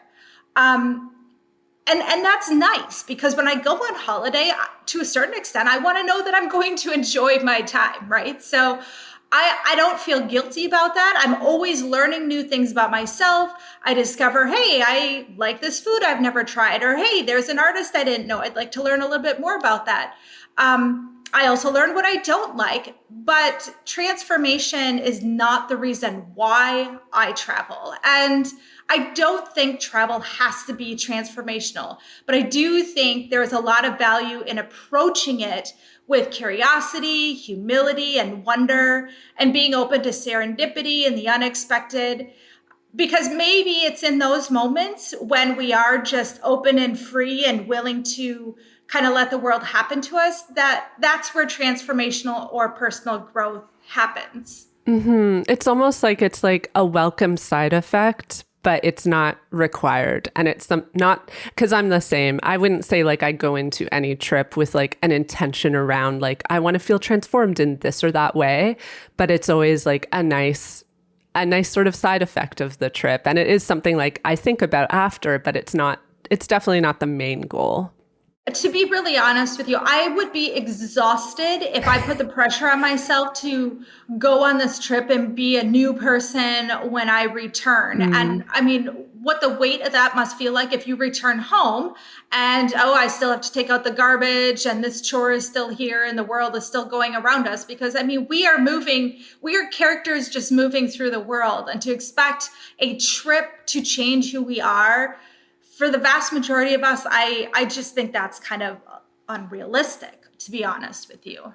S1: And that's nice because when I go on holiday, to a certain extent, I want to know that I'm going to enjoy my time, right? So I don't feel guilty about that. I'm always learning new things about myself. I discover, hey, I like this food I've never tried, or hey, there's an artist I didn't know. I'd like to learn a little bit more about that. I also learned what I don't like, but transformation is not the reason why I travel. And I don't think travel has to be transformational, but I do think there's a lot of value in approaching it with curiosity, humility, and wonder, and being open to serendipity and the unexpected. Because maybe it's in those moments when we are just open and free and willing to kind of let the world happen to us, that's where transformational or personal growth happens.
S2: Mm-hmm. It's almost like it's like a welcome side effect, but it's not required. And it's not, because I'm the same. I wouldn't say like I go into any trip with like an intention around like, I want to feel transformed in this or that way, but it's always like a nice sort of side effect of the trip. And it is something like I think about after, but it's definitely not the main goal.
S1: To be really honest with you, I would be exhausted if I put the pressure on myself to go on this trip and be a new person when I return. And I mean, what the weight of that must feel like if you return home and, oh, I still have to take out the garbage and this chore is still here and the world is still going around us. Because I mean, we are characters just moving through the world, and to expect a trip to change who we are, for the vast majority of us, I just think that's kind of unrealistic, to be honest with you.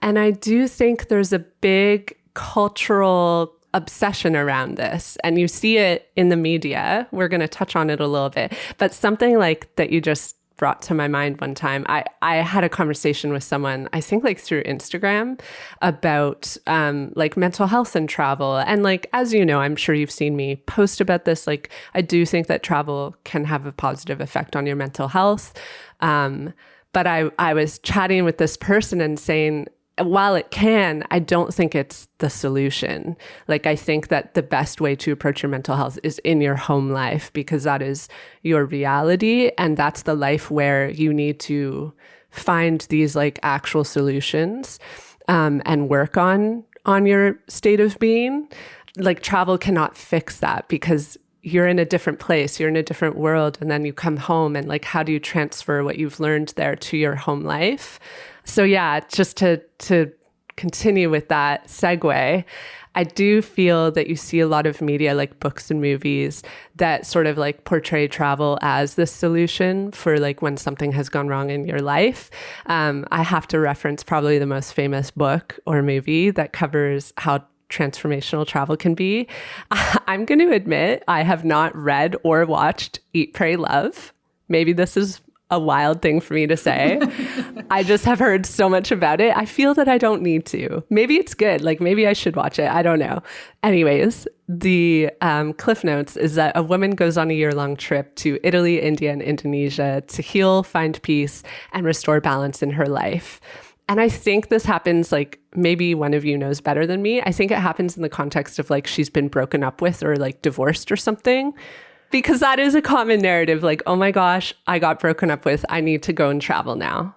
S2: And I do think there's a big cultural obsession around this, and you see it in the media. We're going to touch on it a little bit, but something like that you just brought to my mind one time. I had a conversation with someone, I think like through Instagram, about like mental health and travel. And like, as you know, I'm sure you've seen me post about this. Like, I do think that travel can have a positive effect on your mental health. But I was chatting with this person and saying, while it can, I don't think it's the solution. Like, I think that the best way to approach your mental health is in your home life, because that is your reality. And that's the life where you need to find these like actual solutions, and work on your state of being. Like, travel cannot fix that, because you're in a different place, you're in a different world, and then you come home, and like, how do you transfer what you've learned there to your home life? So yeah, just to continue with that segue, I do feel that you see a lot of media, like books and movies, that sort of like portray travel as the solution for like when something has gone wrong in your life. I have to reference probably the most famous book or movie that covers how transformational travel can be. I'm going to admit I have not read or watched Eat, Pray, Love. Maybe this is a wild thing for me to say. I just have heard so much about it. I feel that I don't need to. Maybe it's good. Like, maybe I should watch it. I don't know. Anyways, the Cliff Notes is that a woman goes on a year-long trip to Italy, India, and Indonesia to heal, find peace, and restore balance in her life. And I think this happens, like, maybe one of you knows better than me. I think it happens in the context of like she's been broken up with or like divorced or something. Because that is a common narrative, like, oh my gosh, I got broken up with, I need to go and travel now.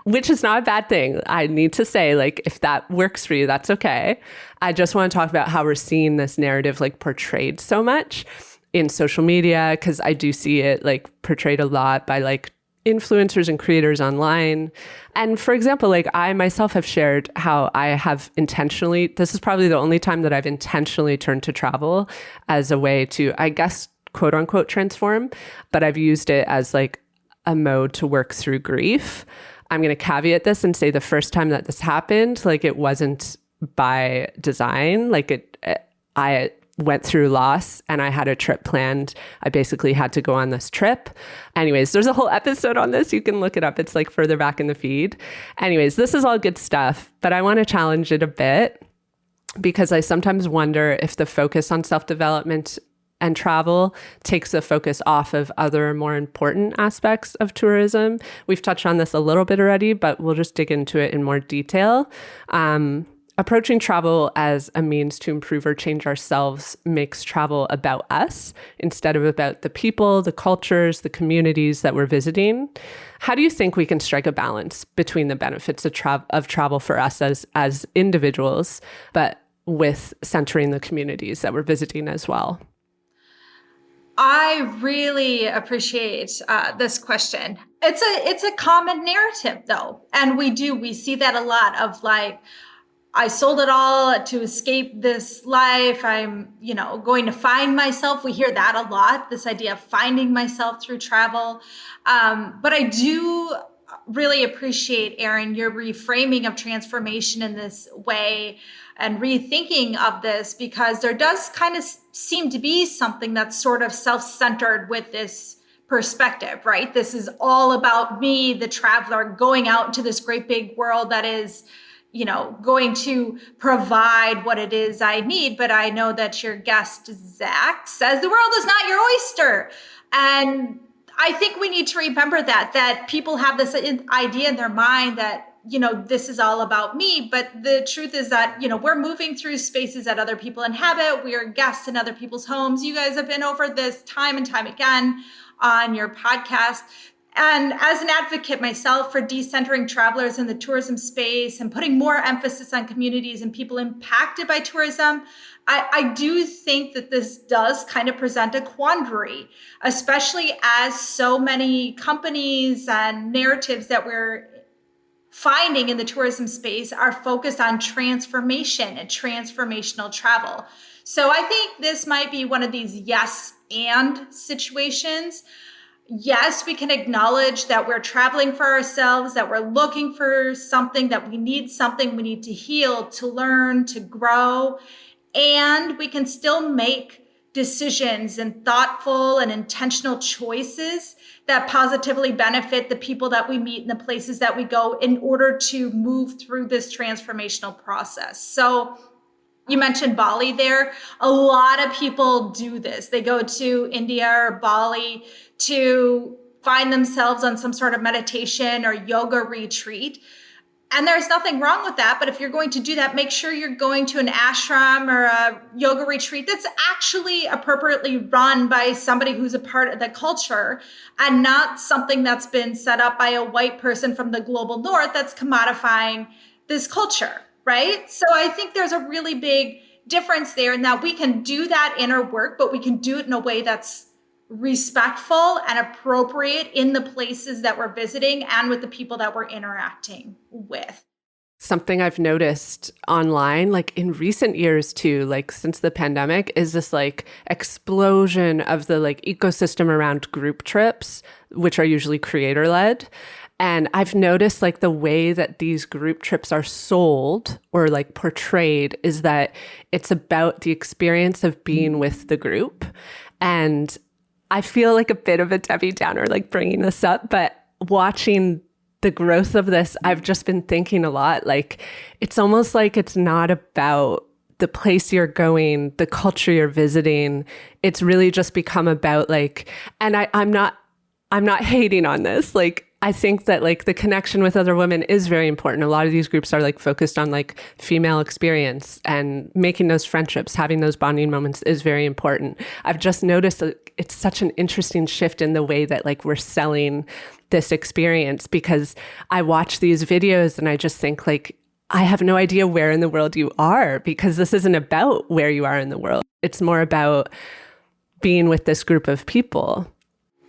S2: Which is not a bad thing. I need to say, like, if that works for you, that's okay. I just want to talk about how we're seeing this narrative like portrayed so much in social media, because I do see it like portrayed a lot by like influencers and creators online. And for example, like I myself have shared how I have intentionally, this is probably the only time that I've intentionally turned to travel as a way to, I guess, quote unquote, transform, but I've used it as like a mode to work through grief. I'm going to caveat this and say the first time that this happened, like it wasn't by design, like I went through loss and I had a trip planned. I basically had to go on this trip. Anyways, there's a whole episode on this. You can look it up. It's like further back in the feed. Anyways, this is all good stuff, but I want to challenge it a bit because I sometimes wonder if the focus on self-development and travel takes the focus off of other more important aspects of tourism. We've touched on this a little bit already, but we'll just dig into it in more detail. approaching travel as a means to improve or change ourselves makes travel about us instead of about the people, the cultures, the communities that we're visiting. How do you think we can strike a balance between the benefits of travel for us as individuals, but with centering the communities that we're visiting as well?
S1: I really appreciate this question. It's a common narrative though, and we see that a lot of like, I sold it all to escape this life. I'm, going to find myself. We hear that a lot, this idea of finding myself through travel. But I do really appreciate, Erin, your reframing of transformation in this way and rethinking of this, because there does kind of seem to be something that's sort of self-centered with this perspective, right? This is all about me, the traveler, going out into this great big world that is going to provide what it is I need. But I know that your guest, Zach, says the world is not your oyster. And I think we need to remember that people have this idea in their mind that, this is all about me. But the truth is that, we're moving through spaces that other people inhabit. We are guests in other people's homes. You guys have been over this time and time again on your podcast. And as an advocate myself for decentering travelers in the tourism space and putting more emphasis on communities and people impacted by tourism, I do think that this does kind of present a quandary, especially as so many companies and narratives that we're finding in the tourism space are focused on transformation and transformational travel. So I think this might be one of these yes and situations. Yes, we can acknowledge that we're traveling for ourselves, that we're looking for something, that we need to heal, to learn, to grow. And we can still make decisions and thoughtful and intentional choices that positively benefit the people that we meet and the places that we go in order to move through this transformational process. So you mentioned Bali there. A lot of people do this. They go to India or Bali to find themselves on some sort of meditation or yoga retreat. And there's nothing wrong with that. But if you're going to do that, make sure you're going to an ashram or a yoga retreat that's actually appropriately run by somebody who's a part of the culture and not something that's been set up by a white person from the global north that's commodifying this culture. Right? So I think there's a really big difference there in that we can do that inner work, but we can do it in a way that's respectful and appropriate in the places that we're visiting and with the people that we're interacting with.
S2: Something I've noticed online, like in recent years too, like since the pandemic, is this like explosion of the like ecosystem around group trips, which are usually creator-led. And I've noticed like the way that these group trips are sold or like portrayed is that it's about the experience of being with the group. And I feel like a bit of a Debbie Downer, like bringing this up, but watching the growth of this, I've just been thinking a lot, like it's almost like it's not about the place you're going, the culture you're visiting. It's really just become about like, and I'm not hating on this. Like, I think that like the connection with other women is very important. A lot of these groups are like focused on like female experience, and making those friendships, having those bonding moments is very important. I've just noticed that it's such an interesting shift in the way that like we're selling this experience, because I watch these videos and I just think like, I have no idea where in the world you are, because this isn't about where you are in the world. It's more about being with this group of people.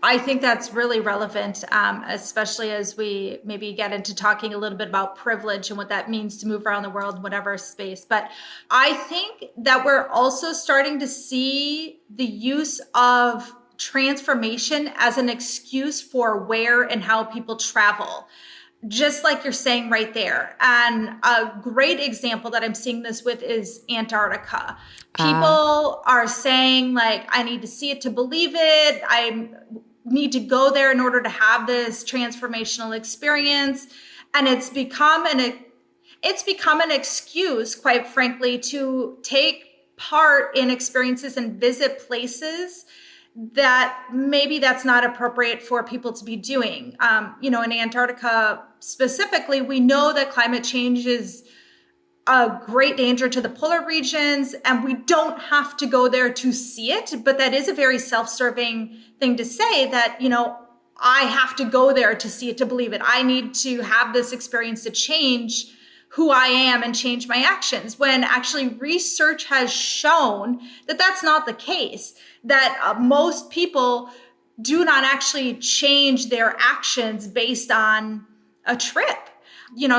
S1: I think that's really relevant, especially as we maybe get into talking a little bit about privilege and what that means to move around the world in whatever space. But I think that we're also starting to see the use of transformation as an excuse for where and how people travel. Just like you're saying right there. And a great example that I'm seeing this with is Antarctica. People are saying like, I need to see it to believe it. I need to go there in order to have this transformational experience. And it's become an excuse, quite frankly, to take part in experiences and visit places that maybe that's not appropriate for people to be doing. In Antarctica specifically, we know that climate change is a great danger to the polar regions, and we don't have to go there to see it. But that is a very self-serving thing to say, that, I have to go there to see it, to believe it. I need to have this experience to change who I am and change my actions, when actually research has shown that that's not the case, that most people do not actually change their actions based on a trip.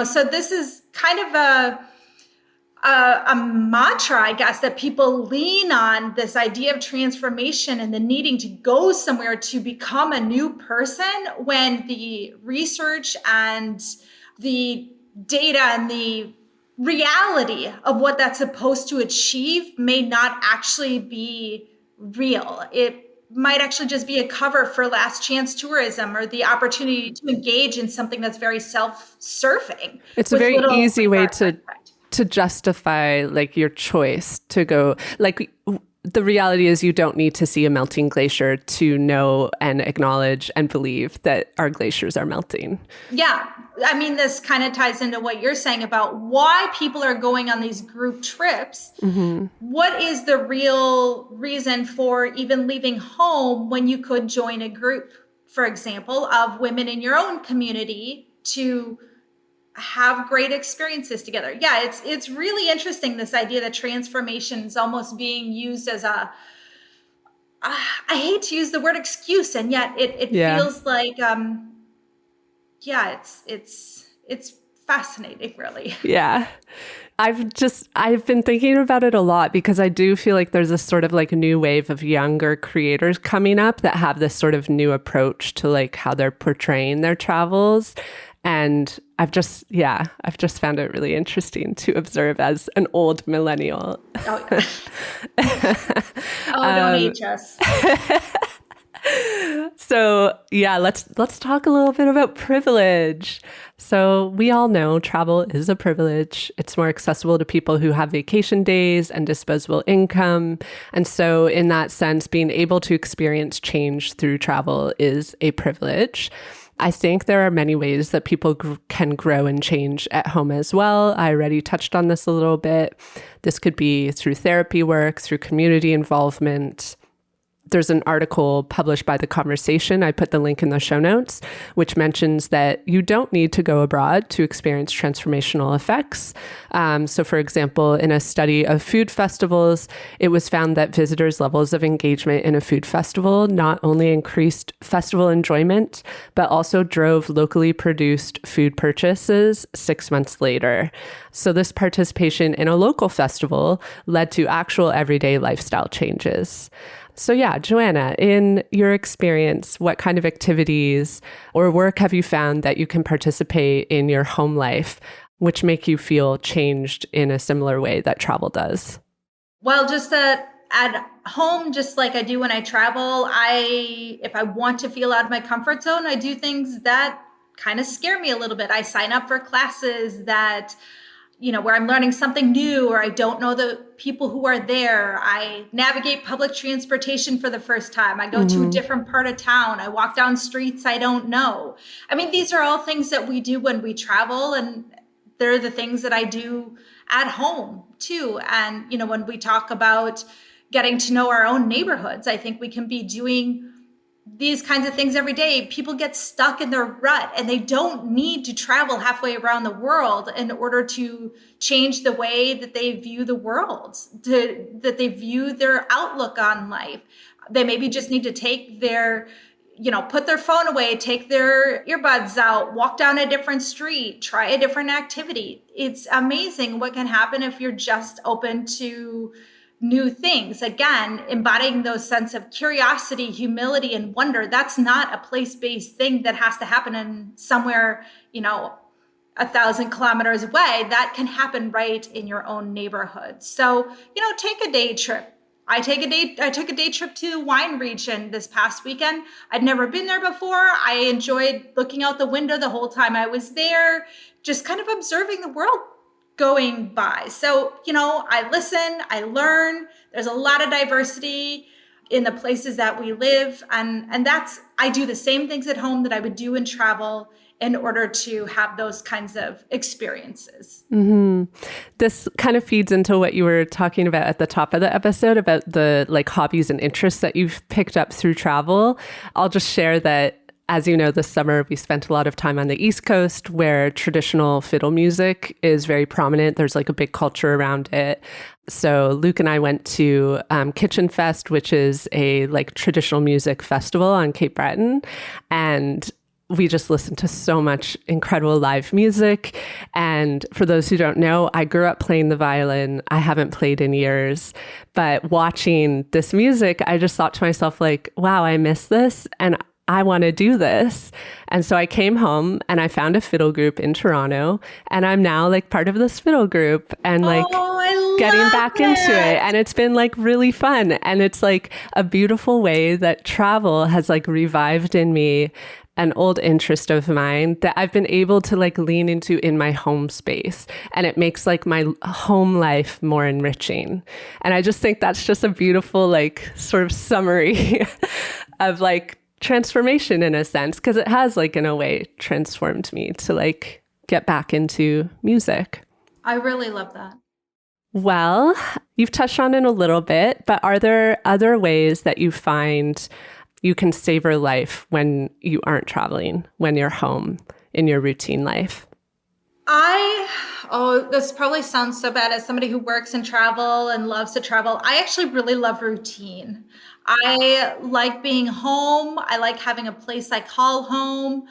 S1: So this is kind of a mantra, I guess, that people lean on, this idea of transformation and the needing to go somewhere to become a new person, when the research and the data and the reality of what that's supposed to achieve may not actually be real. It might actually just be a cover for last chance tourism, or the opportunity to engage in something that's very self-serving.
S2: It's a very easy way to justify like your choice to go. Like, the reality is you don't need to see a melting glacier to know and acknowledge and believe that our glaciers are melting.
S1: Yeah. I mean, this kind of ties into what you're saying about why people are going on these group trips. Mm-hmm. What is the real reason for even leaving home when you could join a group, for example, of women in your own community to have great experiences together? Yeah, it's really interesting, this idea that transformation is almost being used as I hate to use the word excuse, and yet it feels like it's fascinating, really.
S2: Yeah. I've been thinking about it a lot, because I do feel like there's a sort of like a new wave of younger creators coming up that have this sort of new approach to like how they're portraying their travels. And I've just found it really interesting to observe as an old millennial.
S1: Oh, yeah. Don't age us.
S2: So yeah, let's talk a little bit about privilege. So we all know travel is a privilege. It's more accessible to people who have vacation days and disposable income. And so in that sense, being able to experience change through travel is a privilege. I think there are many ways that people can grow and change at home as well. I already touched on this a little bit. This could be through therapy work, through community involvement. There's an article published by The Conversation, I put the link in the show notes, which mentions that you don't need to go abroad to experience transformational effects. So for example, in a study of food festivals, it was found that visitors' levels of engagement in a food festival not only increased festival enjoyment, but also drove locally produced food purchases 6 months later. So this participation in a local festival led to actual everyday lifestyle changes. So yeah, JoAnna, in your experience, what kind of activities or work have you found that you can participate in your home life, which make you feel changed in a similar way that travel does?
S1: Well, just at home, just like I do when I travel, if I want to feel out of my comfort zone, I do things that kind of scare me a little bit. I sign up for classes that where I'm learning something new, or I don't know the people who are there. I navigate public transportation for the first time. I go to a different part of town. I walk down streets I don't know. I mean, these are all things that we do when we travel, and they're the things that I do at home too. And, when we talk about getting to know our own neighborhoods, I think we can be doing these kinds of things every day. People get stuck in their rut, and they don't need to travel halfway around the world in order to change the way that they view the world, that they view their outlook on life. They maybe just need to take their, put their phone away, take their earbuds out, walk down a different street, try a different activity. It's amazing what can happen if you're just open to new things. Again, embodying those sense of curiosity, humility, and wonder. That's not a place-based thing that has to happen in somewhere, 1,000 kilometers away. That can happen right in your own neighborhood. So, take a day trip. I took a day trip to the wine region this past weekend. I'd never been there before. I enjoyed looking out the window the whole time I was there, just kind of observing the world going by. So, I listen, I learn. There's a lot of diversity in the places that we live. And I do the same things at home that I would do in travel. in order to have those kinds of experiences.
S2: This kind of feeds into what you were talking about at the top of the episode about the like hobbies and interests that you've picked up through travel. I'll just share that, as you know, this summer we spent a lot of time on the East Coast where traditional fiddle music is very prominent. There's like a big culture around it. So Luke and I went to Kitchen Fest, which is a like traditional music festival on Cape Breton. And we just listened to so much incredible live music. And for those who don't know, I grew up playing the violin. I haven't played in years, but watching this music, I just thought to myself like, wow, I miss this. And I want to do this. And so I came home and I found a fiddle group in Toronto, and I'm now like part of this fiddle group and like getting back into it. And it's been like really fun. And it's like a beautiful way that travel has like revived in me an old interest of mine that I've been able to like lean into in my home space. And it makes like my home life more enriching. And I just think that's just a beautiful like sort of summary of like transformation in a sense, because it has like in a way transformed me to like get back into music.
S1: I really love that.
S2: Well, you've touched on it a little bit, but are there other ways that you find you can savor life when you aren't traveling, when you're home in your routine life?
S1: This probably sounds so bad as somebody who works and travel and loves to travel. I actually really love routine. I like being home. I like having a place I call home.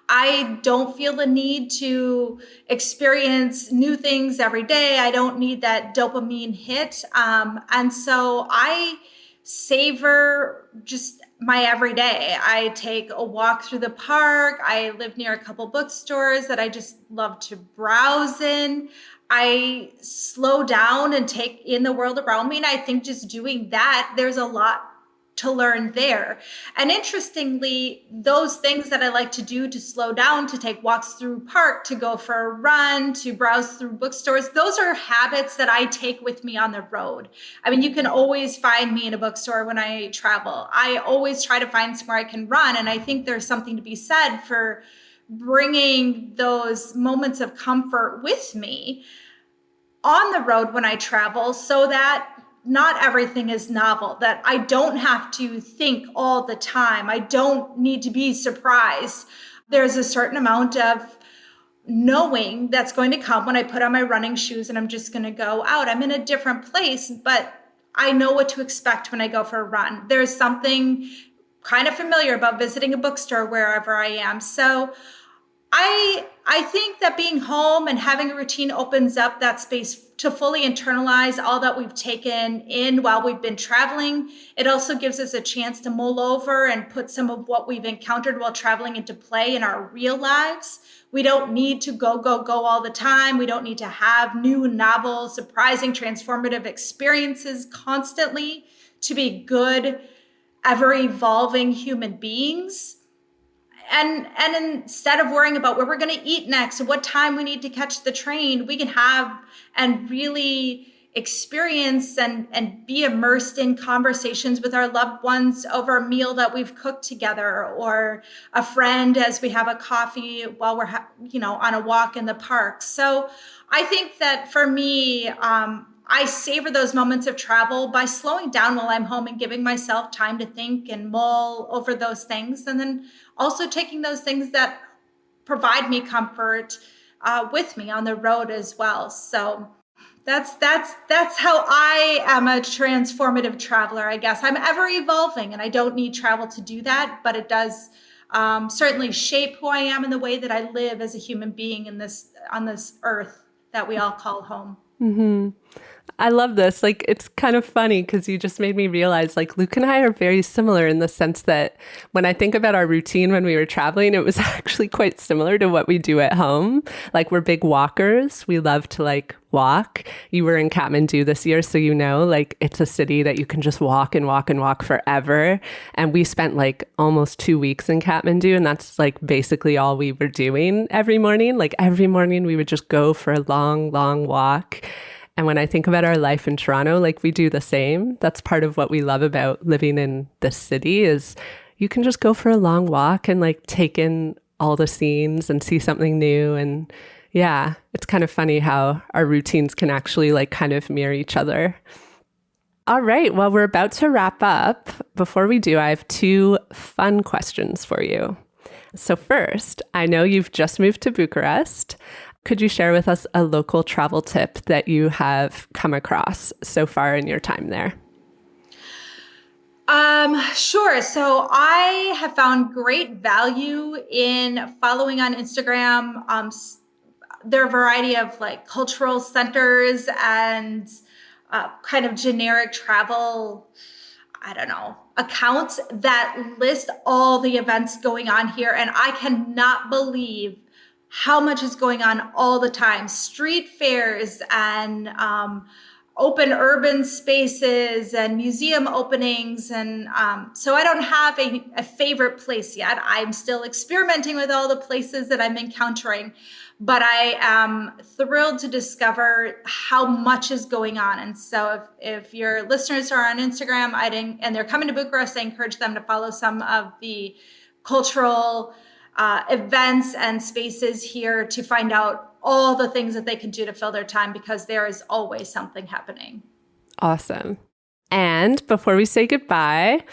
S1: I don't feel the need to experience new things every day. I don't need that dopamine hit. And so I savor just my everyday. I take a walk through the park. I live near a couple bookstores that I just love to browse in. I slow down and take in the world around me. And I think just doing that, there's a lot to learn there. And interestingly, those things that I like to do to slow down, to take walks through park, to go for a run, to browse through bookstores, those are habits that I take with me on the road. I mean, you can always find me in a bookstore when I travel. I always try to find somewhere I can run. And I think there's something to be said for bringing those moments of comfort with me on the road when I travel, so that not everything is novel, that I don't have to think all the time. I don't need to be surprised. There's a certain amount of knowing that's going to come when I put on my running shoes and I'm just going to go out. I'm in a different place, but I know what to expect when I go for a run. There's something kind of familiar about visiting a bookstore wherever I am. So I think that being home and having a routine opens up that space to fully internalize all that we've taken in while we've been traveling. It also gives us a chance to mull over and put some of what we've encountered while traveling into play in our real lives. We don't need to go all the time. We don't need to have new, novel, surprising, transformative experiences constantly to be good, ever-evolving human beings. And instead of worrying about where we're going to eat next and what time we need to catch the train, we can have and really experience and be immersed in conversations with our loved ones over a meal that we've cooked together, or a friend as we have a coffee while we're on a walk in the park. So I think that for me, I savor those moments of travel by slowing down while I'm home and giving myself time to think and mull over those things. And then also taking those things that provide me comfort with me on the road as well. So that's how I am a transformative traveler, I guess. I'm ever evolving and I don't need travel to do that, but it does certainly shape who I am in the way that I live as a human being on this earth that we all call home.
S2: Mm-hmm. I love this. Like, it's kind of funny because you just made me realize, like, Luke and I are very similar in the sense that when I think about our routine when we were traveling, it was actually quite similar to what we do at home. Like, we're big walkers. We love to like walk. You were in Kathmandu this year, so like it's a city that you can just walk and walk and walk forever. And we spent like almost 2 weeks in Kathmandu, and that's like basically all we were doing every morning. Like every morning we would just go for a long, long walk. And when I think about our life in Toronto, like we do the same. That's part of what we love about living in this city is you can just go for a long walk and like take in all the scenes and see something new. And yeah, it's kind of funny how our routines can actually like kind of mirror each other. All right, well, we're about to wrap up. Before we do, I have 2 fun questions for you. So first, I know you've just moved to Bucharest. Could you share with us a local travel tip that you have come across so far in your time there?
S1: Sure. So I have found great value in following on Instagram. There are a variety of like cultural centers and kind of generic travel, accounts that list all the events going on here. And I cannot believe how much is going on all the time. Street fairs and open urban spaces and museum openings. And so I don't have a favorite place yet. I'm still experimenting with all the places that I'm encountering, but I am thrilled to discover how much is going on. And so if your listeners are on Instagram and they're coming to Bucharest, I encourage them to follow some of the cultural events and spaces here to find out all the things that they can do to fill their time, because there is always something happening.
S2: Awesome. And before we say goodbye,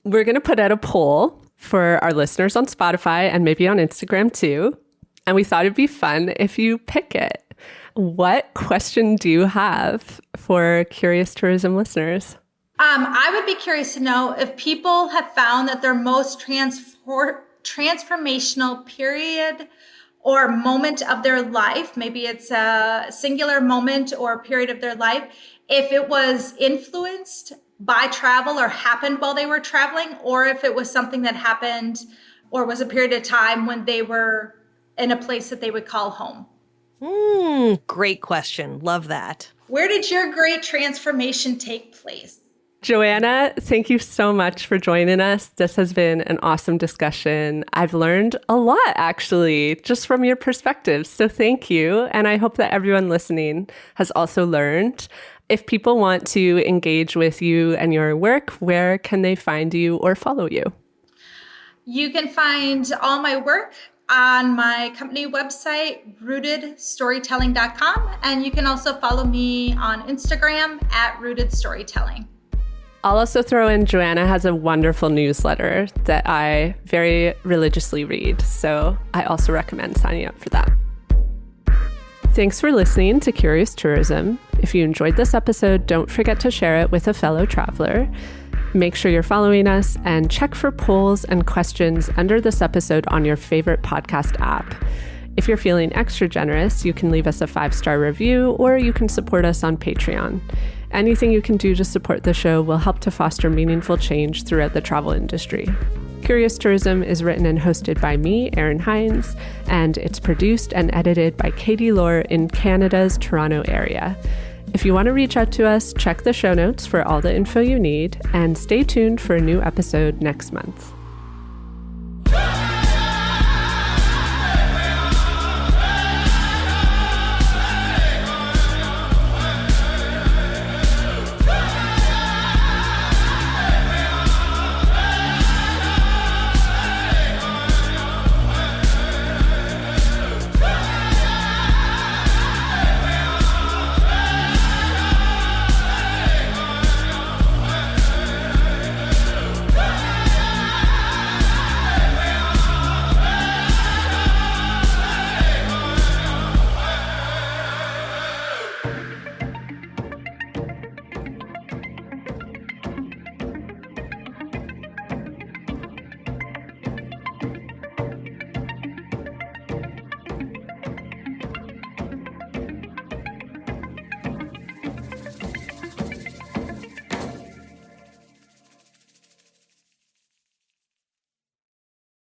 S2: we're going to put out a poll for our listeners on Spotify and maybe on Instagram too. And we thought it'd be fun if you pick it. What question do you have for Curious Tourism listeners?
S1: I would be curious to know if people have found that their most transformational period or moment of their life, maybe it's a singular moment or a period of their life, if it was influenced by travel or happened while they were traveling, or if it was something that happened or was a period of time when they were in a place that they would call home.
S3: Great question. Love that.
S1: Where did your great transformation take place?
S2: JoAnna, thank you so much for joining us. This has been an awesome discussion. I've learned a lot, actually, just from your perspective. So thank you. And I hope that everyone listening has also learned. If people want to engage with you and your work, where can they find you or follow you?
S1: You can find all my work on my company website, rootedstorytelling.com. And you can also follow me on Instagram at rootedstorytelling.
S2: I'll also throw in JoAnna has a wonderful newsletter that I very religiously read. So I also recommend signing up for that. Thanks for listening to Curious Tourism. If you enjoyed this episode, don't forget to share it with a fellow traveler. Make sure you're following us and check for polls and questions under this episode on your favorite podcast app. If you're feeling extra generous, you can leave us a 5-star review or you can support us on Patreon. Anything you can do to support the show will help to foster meaningful change throughout the travel industry. Curious Tourism is written and hosted by me, Erin Hines, and it's produced and edited by Katie Lohr in Canada's Toronto area. If you want to reach out to us, check the show notes for all the info you need, and stay tuned for a new episode next month.